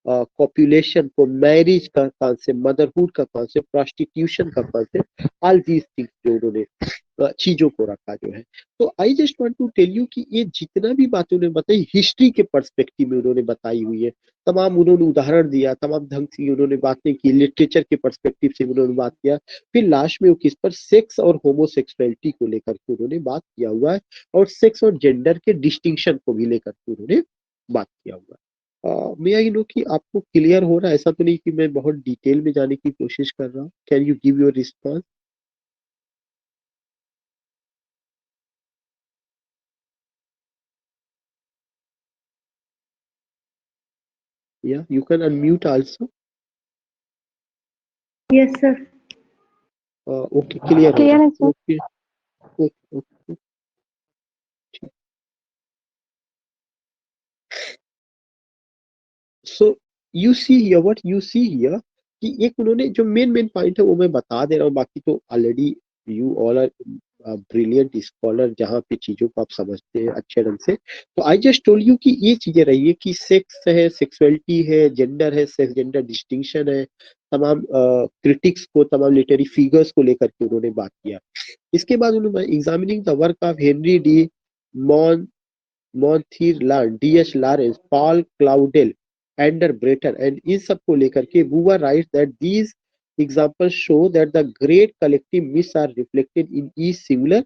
पॉपुलेशन को, मैरिज का कॉन्सेप्ट, मदरहुड का कॉन्सेप्ट, प्रोस्टिट्यूशन का कॉन्सेप्ट, ऑल दीज थिंग्स जो उन्होंने चीजों को रखा जो है। तो I just want to tell you कि ये जितना भी बातें उन्होंने बताई हिस्ट्री के पर्सपेक्टिव में उन्होंने बताई हुई है, तमाम उन्होंने उदाहरण दिया, तमाम ढंग से उन्होंने बातें की, लिटरेचर के पर्सपेक्टिव से उन्होंने बात किया, फिर लास्ट में वो किस पर, सेक्स और होमोसेक्सुअलिटी को लेकर के उन्होंने बात किया हुआ है, और सेक्स और जेंडर के डिस्टिंक्शन को भी लेकर के उन्होंने बात किया हुआ है। मे आई नो कि आपको क्लियर हो रहा है, ऐसा तो नहीं कि मैं बहुत डिटेल में जाने की कोशिश कर रहा हूँ। Can you give your response? Yeah, you can unmute also. Yes, sir. Okay, clear Clear हो है रहा sir. है। Okay, okay, okay. So you see here, what you see here कि एक उन्होंने जो मेन पॉइंट है वो मैं बता दे रहा हूँ, बाकी तो already you all are brilliant scholar, जहाँ पे चीजों को आप समझते हैं अच्छे ढंग से। तो आई जस्ट टोल्ड यू कि ये चीजें रही है कि सेक्स है, सेक्सुअलिटी है, जेंडर है, सेक्स जेंडर डिस्टिंक्शन है, तमाम क्रिटिक्स को, तमाम लिटरेरी फिगर्स को लेकर के उन्होंने बात किया। इसके बाद उन्होंने examining the work of Henry de Montherlant, D H. Lawrence, Paul Claudel, Andre Breton and इन सब को लेकर के Beauvoir writes that these examples show that the great collective myths are reflected in each singular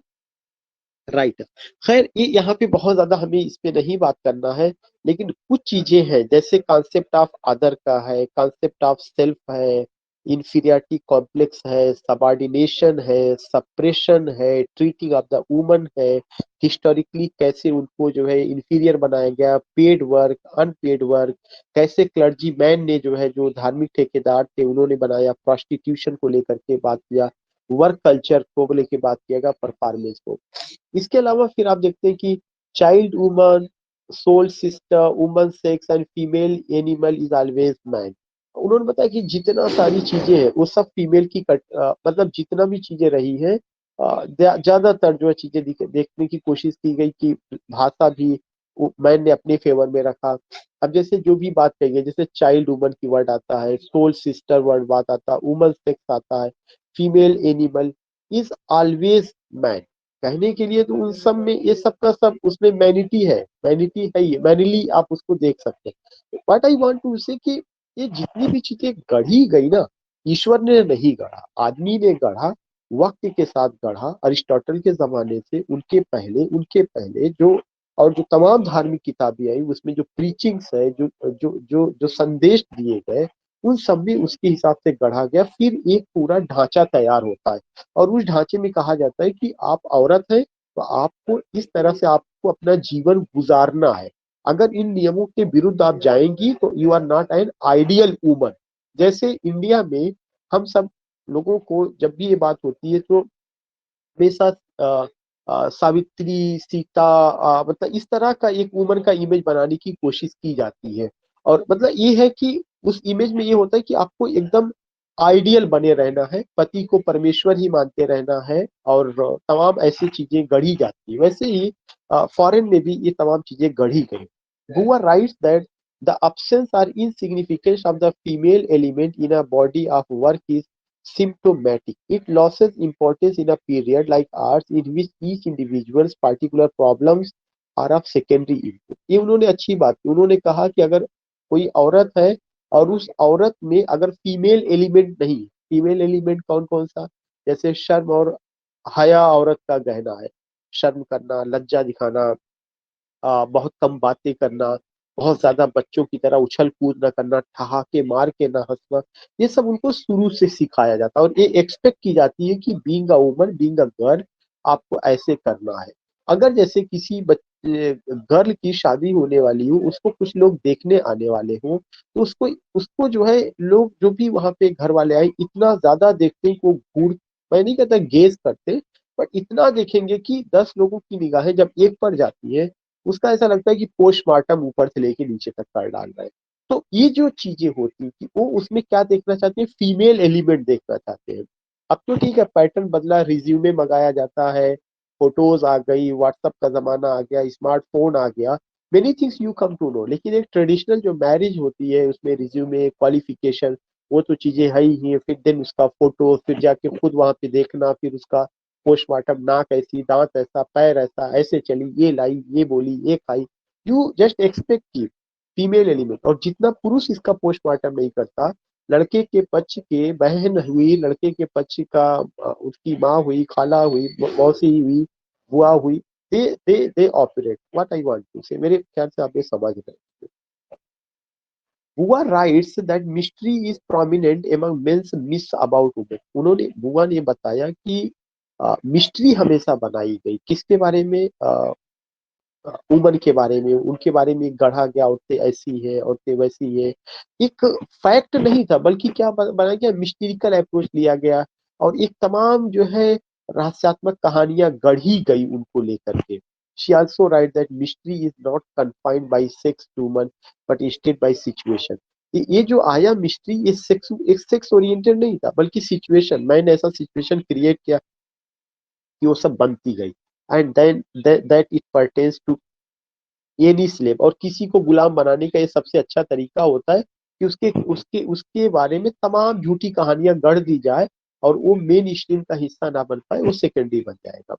write. खैर ये यहाँ पे बहुत ज्यादा हमें इस पे नहीं बात करना है, लेकिन कुछ चीजें हैं जैसे कॉन्सेप्ट ऑफ अदर का है, कॉन्सेप्ट ऑफ सेल्फ है, इंफीरियरिटी कॉम्प्लेक्स है, सबॉर्डिनेशन है, सप्रेशन है, ट्रीटिंग ऑफ द वुमन है, हिस्टोरिकली कैसे उनको जो है इंफीरियर बनाया गया, पेड वर्क, अनपेड वर्क, कैसे क्लर्जी मैन ने जो है, जो धार्मिक ठेकेदार थे उन्होंने बनाया, प्रोस्टिट्यूशन को लेकर के बात किया, वर्क कल्चर को लेकर बात किया गया, परफॉर्मेंस को। इसके अलावा फिर आप देखते हैं कि child woman, soul sister, woman sex and female animal is always man. उन्होंने बताया कि जितना सारी चीजें हैं वो सब फीमेल की मतलब जितना भी चीजें रही है, ज्यादातर जो है चीजें देखने की कोशिश की गई कि भाषा भी मैन ने अपने फेवर में रखा। अब जैसे जो भी बात कही है, जैसे चाइल्ड वुमन की वर्ड आता है, सोल सिस्टर वर्ड बात आता है, वुमन सेक्स आता है, female animal is always man. कहने के लिए तो उन सब में ये सब का सब उसमें मैनिटी है, मैनिटी है, ये मैनिली आप उसको देख सकते हैं। बट आई वांट टू से कि ये जितनी भी चीजें गढ़ी गई ना, ईश्वर ने नहीं गढ़ा, आदमी ने गढ़ा, वक्त के साथ गढ़ा। अरिस्टोटल के जमाने से उनके पहले जो, और जो तमाम धार्मिक किताबें आई उसमें जो प्रीचिंग्स है, जो संदेश दिए गए, उन सब में उसके हिसाब से गढ़ा गया। फिर एक पूरा ढांचा तैयार होता है, और उस ढांचे में कहा जाता है कि आप औरत है तो आपको इस तरह से आपको अपना जीवन गुजारना है। अगर इन नियमों के विरुद्ध आप जाएंगी तो you are not an ideal woman. जैसे इंडिया में हम सब लोगों को जब भी ये बात होती है तो हमेशा सावित्री, सीता, मतलब इस तरह का एक वुमन का इमेज बनाने की कोशिश की जाती है। और मतलब ये है कि उस इमेज में ये होता है कि आपको एकदम आइडियल बने रहना है, पति को परमेश्वर ही मानते रहना है, और तमाम ऐसी चीजें गढ़ी जाती है। वैसे ही फॉरेन में भी ये तमाम चीजें गढ़ी गई। बुआ writes that The absence or insignificance of the female element in a body of work is symptomatic. It loses importance in a period like ours in which each individual's particular problems are of secondary input. ये उन्होंने अच्छी बात की, उन्होंने कहा कि अगर कोई औरत है और उस औरत में अगर फीमेल एलिमेंट नहीं, फीमेल एलिमेंट कौन कौन सा, जैसे शर्म और हया औरत का गहना है, शर्म करना, लज्जा दिखाना, बहुत कम बातें करना, बहुत ज़्यादा बच्चों की तरह उछल-कूद ना करना, ठहाके मार के ना हँसना, ये सब उनको शुरू से सिखाया जाता है और ये एक्सपेक्ट की जाती है कि being a woman, being a girl आपको ऐसे करना है। अगर जैसे किसी गर्ल की शादी होने वाली हो, उसको कुछ लोग देखने आने वाले हों, तो उसको उसको जो है लोग जो भी वहाँ पे घर वाले आए इतना ज़्यादा देखते हैं कि वो मैं नहीं कहता गेज़ करते, बट इतना देखेंगे कि 10 लोगों की निगाहें जब एक पर जाती है, उसका ऐसा लगता है कि पोस्टमार्टम ऊपर से लेके नीचे तक कर डाल रहा है। तो ये जो चीज़ें होती हैं कि वो उसमें क्या देखना चाहते हैं, फीमेल एलिमेंट देखना चाहते हैं। अब तो ठीक है पैटर्न बदला, रिज़्यूमे मँगाया जाता है, फ़ोटोज़ आ गई, व्हाट्सएप का ज़माना आ गया, स्मार्टफ़ोन आ गया, many things you come to know, लेकिन एक ट्रेडिशनल जो मैरिज होती है उसमें रिज़्यूमे, क्वालिफ़िकेशन वो तो चीज़ें है ही हैं, फिर देन उसका फ़ोटो, फिर जाके खुद वहाँ पे देखना, फिर उसका पोस्टमार्टम, नाक ऐसी, दांत ऐसा, पैर ऐसा, ऐसे चली, ये लाई, ये बोली, ये खाई। यू जस्ट एक्सपेक्ट की फीमेल एलिमेंट, और जितना पुरुष इसका पोस्टमार्टम नहीं करता, लड़के के पक्ष के बहन हुई, लड़के के पक्ष का उसकी माँ हुई, खाला हुई, मौसी हुई, बुआ हुई, they operate what I want to say, मेरे ख्याल से आप ये समझ रहे हैं। Beauvoir writes that mystery is prominent among men's myth about women. उन्होंने बुआ ने बताया कि मिस्ट्री हमेशा बनाई गई किसके बारे में, वुमन के बारे में, उनके बारे में गढ़ा गया, औरतें ऐसी है, औरतें वैसी है, एक फैक्ट नहीं था, बल्कि क्या बनाया गया, मिस्ट्रिकल अप्रोच लिया गया और एक तमाम जो है रहस्यात्मक कहानियां गढ़ी गई उनको लेकर के। She also write that mystery is not confined by sex to woman but instead by situation। ये जो आया मिस्ट्री, ये सेक्स ओरिएंटेड नहीं था, बल्कि सिचुएशन, मैंने ऐसा सिचुएशन क्रिएट किया कि वो सब बनती गई, and then that it pertains to any slave, और किसी को गुलाम बनाने का ये सबसे अच्छा तरीका होता है कि उसके उसके उसके बारे में तमाम झूठी कहानियां गढ़ दी जाए और वो मेन स्ट्रीम का हिस्सा ना बन पाए, वो सेकेंडरी बन जाएगा।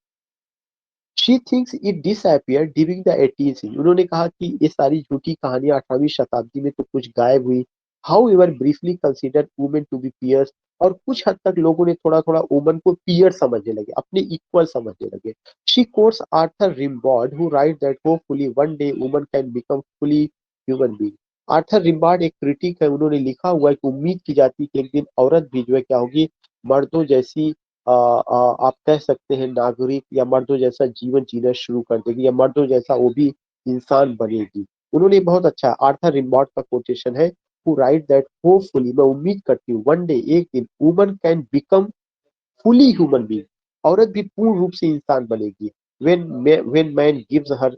She thinks it disappear during the 18th। उन्होंने कहा कि ये सारी झूठी कहानियां 18वीं शताब्दी में तो कुछ गायब हुई। However briefly consider women to be peers, और कुछ हद तक लोगों ने थोड़ा थोड़ा वुमन को पियर समझने लगे, अपने इक्वल समझने लगे। She quotes Arthur Rimbaud who write that hopefully one day woman can become fully human being. Arthur Rimbaud एक क्रिटिक है, उन्होंने लिखा हुआ है कि उम्मीद की जाती है कि एक दिन औरत भी जो है क्या होगी, मर्दों जैसी आप कह सकते हैं नागरिक, या मर्दों जैसा जीवन जीना शुरू कर देगी, या मर्दों जैसा वो भी इंसान बनेगी। उन्होंने बहुत अच्छा आर्थर रिम्बार्ड का कोटेशन है, हु राइट दैट होपफुली, मैं उम्मीद करती हूँ, वन डे एक दिन woman can become fully human being, औरत भी पूर्ण रूप से इंसान बनेगी। When man gives her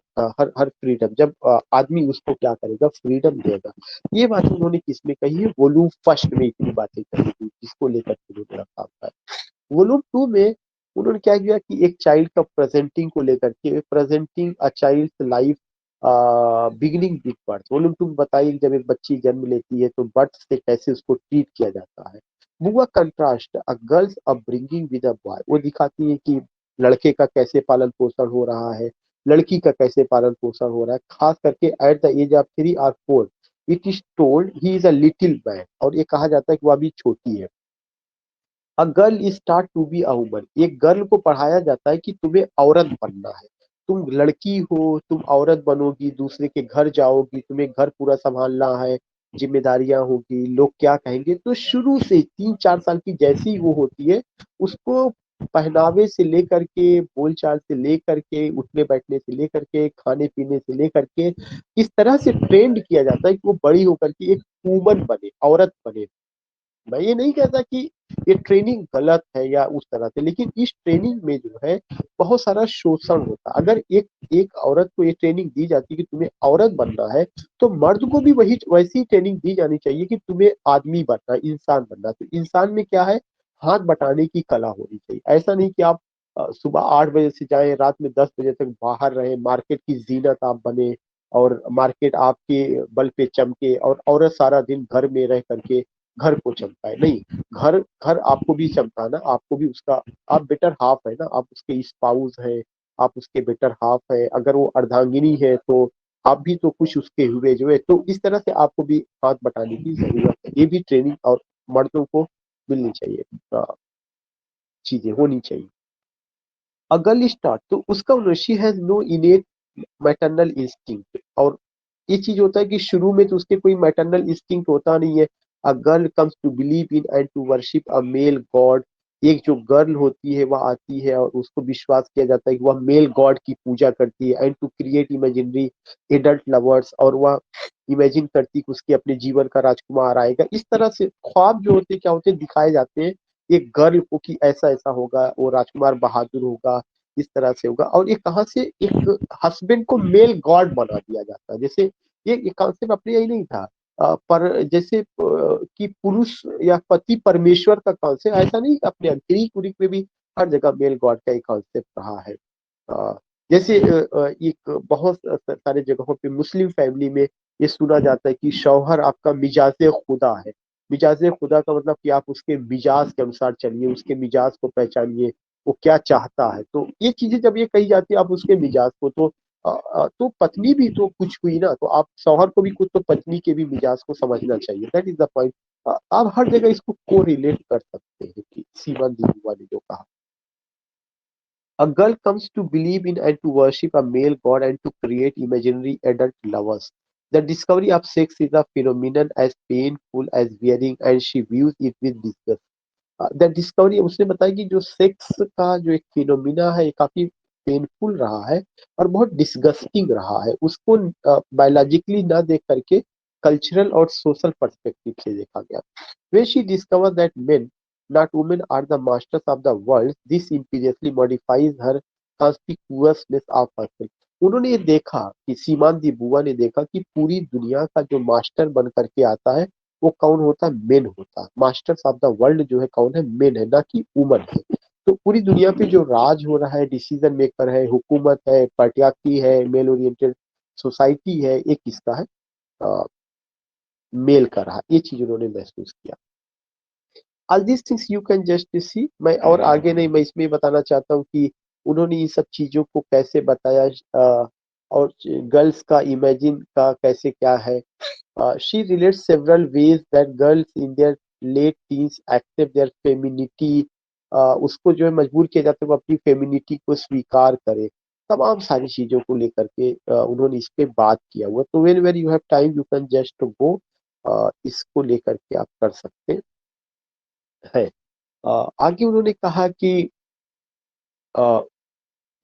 freedom, जब आदमी उसको क्या करेगा, फ्रीडम देगा। ये बात उन्होंने किसमें कही है, वॉल्यूम फर्स्ट में इतनी बातें कही थी, जिसको लेकर के उन्होंने रखा था। वॉल्यूम 2 में उन्होंने क्या किया कि एक चाइल्ड का प्रेजेंटिंग को लेकर के, presenting a child life beginning with birth, volume 2 में बताइए जब एक बच्ची जन्म लेती है तो बर्थ से कैसे उसको ट्रीट किया जाता है। बुआ contrast a girls upbringing with a boy, वो दिखाती है कि लड़के का कैसे पालन पोषण हो रहा है, लड़की का कैसे पालन पोषण हो रहा है, खास करके एट द एज ऑफ 3 और 4 it is told he is a little man, और ये कहा जाता है कि वो अभी छोटी है। A girl is start to be a woman, एक गर्ल को पढ़ाया जाता है कि तुम्हें औरत बनना है, तुम लड़की हो, तुम औरत बनोगी, दूसरे के घर जाओगी, तुम्हें घर पूरा संभालना है, जिम्मेदारियां होगी, लोग क्या कहेंगे। तो शुरू से 3-4 साल की जैसी वो होती है, उसको पहनावे से लेकर के, बोलचाल से लेकर के, उठने बैठने से लेकर के, खाने पीने से लेकर के, इस तरह से ट्रेंड किया जाता है कि वो बड़ी होकर के एक वुमन बने, औरत बने। मैं ये नहीं कहता कि ये ट्रेनिंग गलत है या उस तरह से, लेकिन इस ट्रेनिंग में जो है बहुत सारा शोषण होता है। अगर एक एक औरत को ये ट्रेनिंग दी जाती है कि तुम्हें औरत बनना है, तो मर्द को भी वही वैसी ट्रेनिंग दी जानी चाहिए कि तुम्हें आदमी बनना, इंसान बनना। तो इंसान में क्या है, हाथ बटाने की कला होनी चाहिए। ऐसा नहीं कि आप सुबह 8 बजे से जाएं, रात में 10 बजे तक बाहर रहे, मार्केट की जीनत आप बने, और मार्केट आपके बल पे चमके और औरत सारा दिन घर में रह करके घर को चमकाए। नहीं, घर घर आपको भी चमकाना, आपको भी उसका, आप बेटर हाफ है ना, आप उसके स्पाउस है, आप उसके बेटर हाफ है। अगर वो अर्धांगिनी है तो आप भी तो कुछ उसके हुए जो है। तो इस तरह से आपको भी हाथ बटाने की जरूरत है। ये भी ट्रेनिंग और मर्दों को मिलनी चाहिए, चीजें होनी चाहिए। अ गर्ल स्टार्ट तो उसका she has no innate maternal instinct. और ये चीज होता है कि शुरू में तो उसके कोई मैटरनल इंस्टिंक्ट होता नहीं है। A girl comes to believe in and to worship a male god. एक जो गर्ल होती है वह आती है और उसको विश्वास किया जाता है कि वह मेल गॉड की पूजा करती है। And to create imaginary adult lovers, और वह इमेजिन करती है कि उसके अपने जीवन का राजकुमार आएगा। इस तरह से ख्वाब जो होते हैं क्या होते हैं, दिखाए जाते हैं एक गर्ल को कि ऐसा ऐसा होगा, वो राजकुमार बहादुर होगा, इस तरह से होगा। और ये कहाँ से एक हस्बैंड को मेल गॉड बना दिया जाता है। जैसे ये कॉन्सेप्ट अपने यही नहीं था, पर जैसे कि पुरुष या पति परमेश्वर का कॉन्सेप्ट ऐसा नहीं, अपने ग्रीक उरीक में भी हर जगह मेल गॉड का एक कॉन्सेप्ट रहा है। अ, जैसे एक बहुत सारे जगहों पे मुस्लिम फैमिली में ये सुना जाता है कि शौहर आपका मिजाज खुदा है। मिजाज खुदा का मतलब कि आप उसके मिजाज के अनुसार चलिए, उसके मिजाज को पहचानिए, वो क्या चाहता है। तो ये चीजें जब ये कही जाती है आप उसके मिजाज को, तो पत्नी भी तो कुछ हुई ना, तो आप शौहर को भी कुछ, तो पत्नी के भी मिजाज को समझना चाहिए। That is the point. आप हर जगह इसको को रिलेट कर सकते हैं कि सीमा दीदी ने जो कहा। A girl comes to believe in and to worship a male god and to create imaginary adult lovers. The discovery of sex is a phenomenon as painful as wearing and she views it with disgust. The discovery, उसने बताया कि जो sex का जो एक phenomena है ये काफी पेनफुल रहा है और बहुत डिस्गस्टिंग रहा है। उसको बायोलॉजिकली ना देख करके कल्चरल और सोशल पर्सपेक्टिव से देखा गया। When she discovers that men, not women, are the masters of the world, this imperiously modifies her conspicuousness of herself. उन्होंने ये देखा कि सीमान दी बुआ ने देखा कि पूरी दुनिया का जो मास्टर बन करके आता है वो कौन होता है, मेन होता है। मास्टर्स ऑफ द वर्ल्ड जो है कौन है, मेन है, ना कि वुमन है। तो पूरी दुनिया पे जो राज हो रहा है, डिसीजन मेकर है, हुकूमत है, पार्टियाकी है, मेल ओरिएंटेड सोसाइटी है, ये किसका है, मेल का रहा। ये चीज उन्होंने महसूस किया। All these things you can just see, मैं और आगे नहीं, मैं इसमें बताना चाहता हूँ कि उन्होंने इन सब चीजों को कैसे बताया, और गर्ल्स का इमेजिन का कैसे क्या है। She relates several ways that girls in their late teens accept their femininity. उसको जो है मजबूर किया जाता है वो अपनी फेमिनिटी को स्वीकार करे। तमाम सारी चीजों को लेकर के उन्होंने इस पे बात किया हुआ। तो when were you have time you can just go, इसको लेकर के आप कर सकते हैं। आगे उन्होंने कहा कि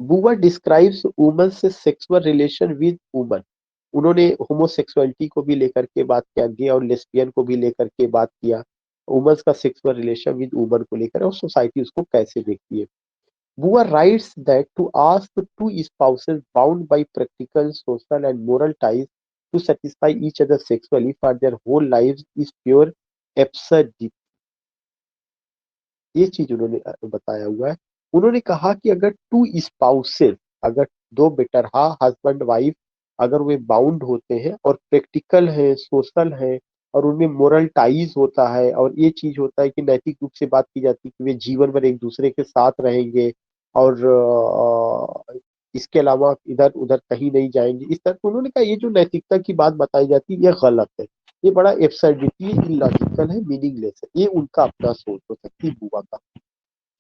बुआ डिस्क्राइब्स वुमन से सेक्सुअल रिलेशन विद वुमन। उन्होंने होमोसेक्सुअलिटी को भी लेकर के बात किया, गे और लेस्बियन को भी लेकर के बात किया, वुमन्स का सेक्सुअल रिलेशन विद वुमन को लेकर, और सोसाइटी उसको कैसे देखती है। Beauvoir writes that to ask two spouses bound by practical social and moral ties to satisfy each other sexually for their whole lives is pure absurdity. ये चीज उन्होंने बताया हुआ है। उन्होंने कहा कि अगर टू स्पाउसेस, अगर दो बेटरहा हस्बैंड वाइफ अगर वे बाउंड होते हैं और प्रैक्टिकल है, सोशल है, और उनमें मोरल टाइज होता है, और ये चीज होता है कि नैतिक रूप से बात की जाती है कि वे जीवन भर एक दूसरे के साथ रहेंगे, और इसके अलावा इधर उधर कहीं नहीं जाएंगे, इस तरह। तो उन्होंने कहा ये जो नैतिकता की बात बताई जाती है ये गलत है, ये बड़ा एब्सर्डिटी है, इलॉजिकल है, मीनिंगलेस है। ये उनका अपना सोच हो सकती है बुआ का।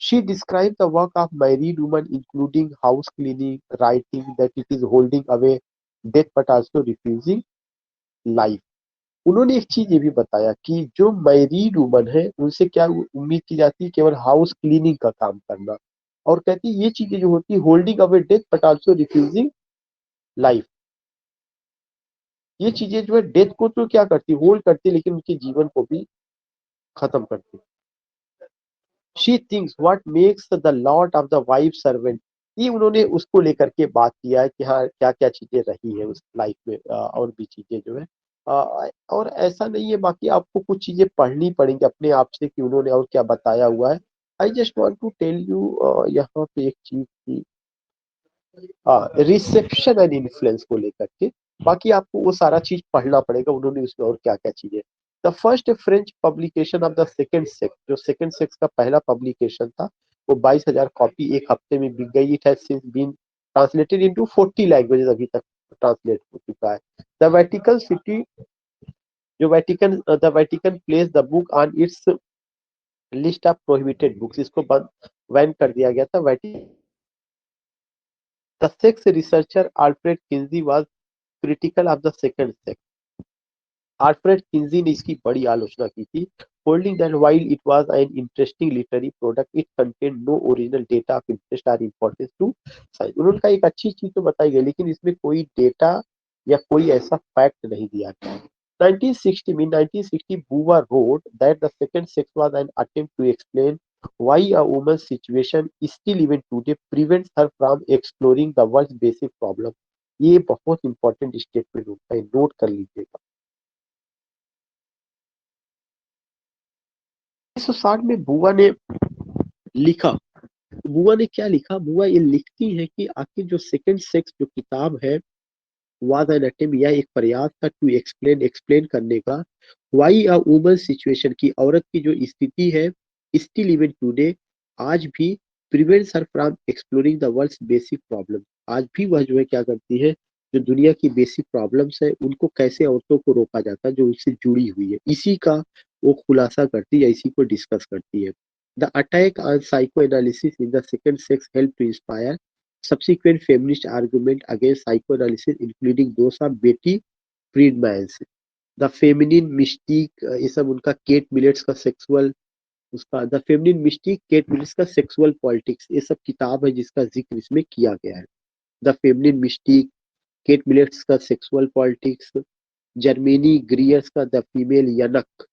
She described the work of married women including house cleaning, writing that it is holding away death but also refusing life. उन्होंने एक चीज ये भी बताया कि जो मैरिड वुमन है उनसे क्या उम्मीद की जाती है, केवल हाउस क्लीनिंग का काम करना, और कहती है ये चीजें जो होती है holding away death but also refusing life. ये चीजें जो है डेथ को तो क्या करती, होल्ड करती, लेकिन उनके जीवन को भी खत्म करती। She thinks what makes the lot of the wife servant. ये उन्होंने उसको लेकर के बात किया है कि हाँ क्या क्या चीजें रही है उस लाइफ में, और भी चीजें जो है, और ऐसा नहीं है, बाकी आपको कुछ चीजें पढ़नी पड़ेंगी अपने आप से कि उन्होंने और क्या बताया हुआ है। I just want to tell you यहाँ पे एक चीज की, रिसेप्शन एंड इन्फ्लुएंस को लेकर के बाकी आपको वो सारा चीज पढ़ना पड़ेगा उन्होंने उसमें और क्या क्या चीजें। The first French publication of the second sex, जो सेकेंड सेक्स का पहला पब्लिकेशन था वो 22,000 कॉपी एक हफ्ते में बिक गई। It has since been translated into 40 languages, अभी तक ट्रांसलेट हो चुका है। द वेटिकन सिटी, जो the Vatican place the book on its list of prohibited books, इसको बैन कर दिया गया था। The sex researcher Alfred Kinsey was critical of the second sex. Alfred Kinsey ने इसकी बड़ी आलोचना की थी, holding that while it was an interesting literary product it contain no original data of interest और इंपॉर्टेंस टू साइंस। उन्होंने कहा एक अच्छी चीज तो बताई गई लेकिन इसमें कोई डेटा या कोई ऐसा फैक्ट नहीं दिया गया है। 1960 Buwa wrote that the second sex was an attempt to explain why a woman's situation still even today prevents her from exploring the world's basic problem। ये बहुत इंपॉर्टेंट स्टेटमेंट होता है, नोट कर लीजिएगा। 1960 में बुआ ने लिखा, बुआ ने क्या लिखा, बुआ ये लिखती है कि आखिर जो सेकंड सेक्स जो किताब है वाज एन अटेम्प्ट, यह एक प्रयास था टू एक्सप्लेन करने का व्हाई अ वुमन सिचुएशन, की औरत की जो स्थिति है स्टिल इवन टुडे आज भी prevents her from exploring the world's basic problem. आज भी वह जो है क्या करती है, जो दुनिया की बेसिक प्रॉब्लम्स है उनको कैसे औरतों को रोका जाता है जो उससे जुड़ी हुई है, इसी का वो खुलासा करती है, इसी को डिस्कस करती है। The attack on psychoanalysis in the second sex help to inspire subsequent feminist argument against psychoanalysis, including those of Betty Friedman, the feminine mystique, ये सब उनका केट मिलेट्स का सेक्सुअल, उसका the feminine mystique, Kate Millett's का sexual politics, ये सब किताब है जिसका जिक्र इसमें किया गया है। The feminine mystique, Kate Millett's का सेक्सुअल पॉलिटिक्स, जर्मेनी ग्रियर्स का the female eunuch.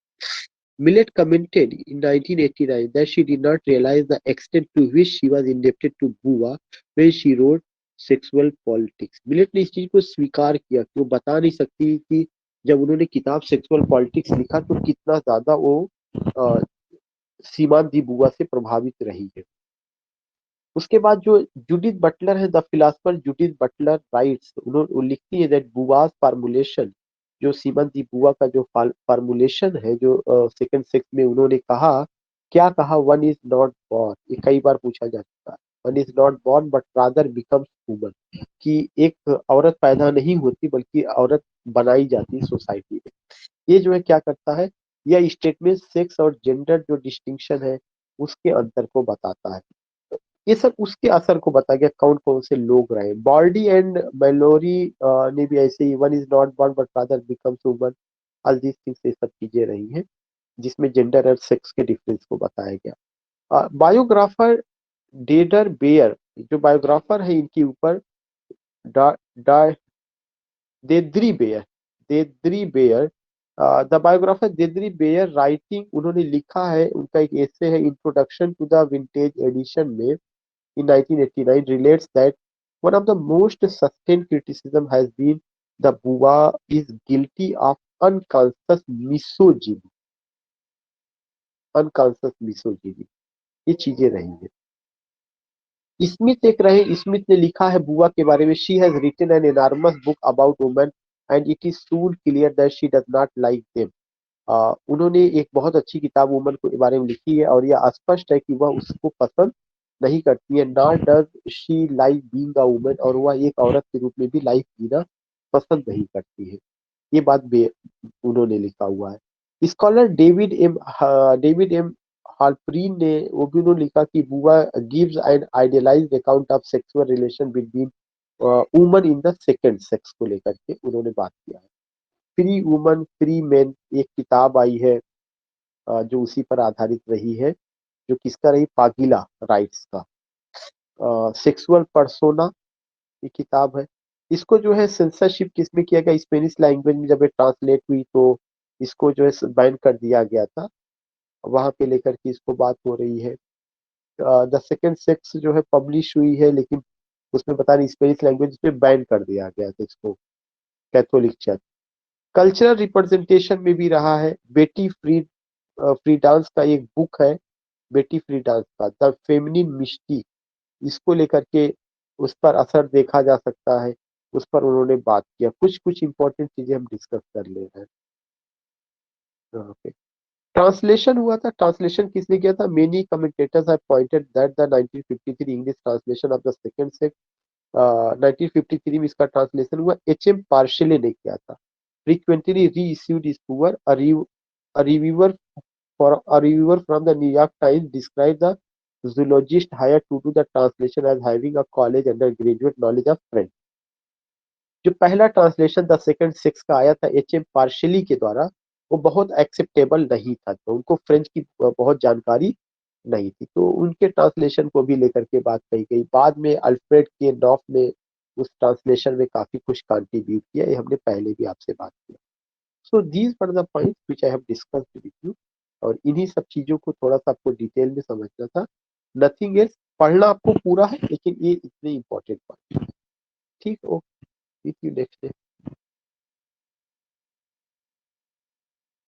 Millett commented in 1989 that she did not realize the extent to which she was indebted to Buwa when she wrote sexual politics. Millet ने इस चीज को स्वीकार किया कि वो बता नहीं सकती कि जब उन्होंने किताब सेक्सुअल पॉलिटिक्स लिखा तो कितना ज्यादा वो सीमान दी बुआ से प्रभावित रही है। उसके बाद जो जूडिथ बटलर है, the philosopher Judith Butler rights, उन्होंने वो लिखती है दैट बुआस फार्मूलेशन, जो सीमन दी बुआ का जो फार्मूलेशन है जो सेकंड सेक्स में उन्होंने कहा, क्या कहा, वन इज नॉट बॉर्न, ये कई बार पूछा जा चुका है, one is not born but rather becomes woman, कि एक औरत पैदा नहीं होती बल्कि औरत बनाई जाती है सोसाइटी में। ये जो है क्या करता है, यह स्टेटमेंट सेक्स और जेंडर जो डिस्टिंक्शन है उसके अंतर को बताता है। ये सब उसके असर को बता गया कौन कौन से लोग रहे। बॉर्डी एंड मेलोरी ने भी ऐसे ही one is not born but rather becomes woman, all these things, ये सब चीजें रही हैं जिसमें जेंडर और सेक्स के डिफरेंस को बताया गया। बायोग्राफर डेडर बेयर, जो बायोग्राफर है इनके ऊपर, डा, डा, Deirdre Bair, Deirdre Bair, the biographer Deirdre Bair writing, उन्होंने लिखा है, उनका एक ऐसे है introduction to the vintage edition में in 1989 relates that one of the most sustained criticism has been the Buwa is guilty of unconscious misogyny, unconscious misogyny, ये चीजें रही है। स्मिथ एक रहे, स्मिथ ने लिखा है बुआ के बारे में, she has written an enormous book about women and it is soon clear that she does not like them. उन्होंने एक बहुत अच्छी किताब वुमन के बारे में लिखी है और यह स्पष्ट है कि वह उसको पसंद नहीं करती है, not does she like being a woman, और वह एक औरत के रूप में भी लाइफ जीना पसंद नहीं करती है। ये बात उन्होंने लिखा हुआ है। स्कॉलर डेविड एम हाल्परीन ने, वो भी उन्होंने लिखा कि बुआ gives an idealised account of sexual relation between woman in the second sex को लेकर के उन्होंने बात किया है। फ्री वुमन फ्री मेन एक किताब आई है जो उसी पर आधारित रही है, जो किसका रही, पागिला राइट्स का। सेक्सुअल पर्सोना ये किताब है, इसको जो है सेंसरशिप किसमें किया गया, स्पेनिश लैंग्वेज में जब ये ट्रांसलेट हुई तो इसको जो है बैन कर दिया गया था, वहां पे लेकर के इसको बात हो रही है। द सेकंड सेक्स जो है पब्लिश हुई है लेकिन उसमें पता नहीं स्पेनिश लैंग्वेज पे बैन कर दिया गया था इसको, कैथोलिक चर्च। कल्चरल रिप्रेजेंटेशन में भी रहा है। बेटी फ्रीडांस का एक बुक है, बेटी फ्रीडांस का द फेमिनिन मिस्टीक, इसको लेकर के उस पर असर देखा जा सकता है। उस पर उन्होंने बात किया। कुछ कुछ इंपॉर्टेंट चीजें हम डिस्कस कर ले रहे हैं यहाँ पे। ट्रांसलेशन हुआ था। ट्रांसलेशन किसने किया था? Many commentators have pointed that the 1953 English translation of the second sect, 1953 में इसका ट्रांसलेशन हुआ। एच.एम. पार्शले ने किया था। Frequently reissued is poor. A reviewer a reviewer from the New York Times described the zoologist hired to do the translation as having a college undergraduate knowledge of French. जो पहला translation the second sex का आया था HM. Partially के द्वारा, वो बहुत acceptable नहीं था, तो उनको फ्रेंच की बहुत जानकारी नहीं थी, तो उनके ट्रांसलेशन को भी लेकर के बात कही गई। बाद में अल्फ्रेड के नॉफ ने उस ट्रांसलेशन में काफी कुछ कंट्रीब्यूट किया, ये हमने पहले भी आपसे बात किया। So these were the points which I have discussed with you, और इन्हीं सब चीजों को थोड़ा सा आपको डिटेल में समझना था। Nothing else. पढ़ना आपको पूरा है, लेकिन ये इतने इंपॉर्टेंट पॉइंट। ठीक, ओके, नेक्स्ट डे।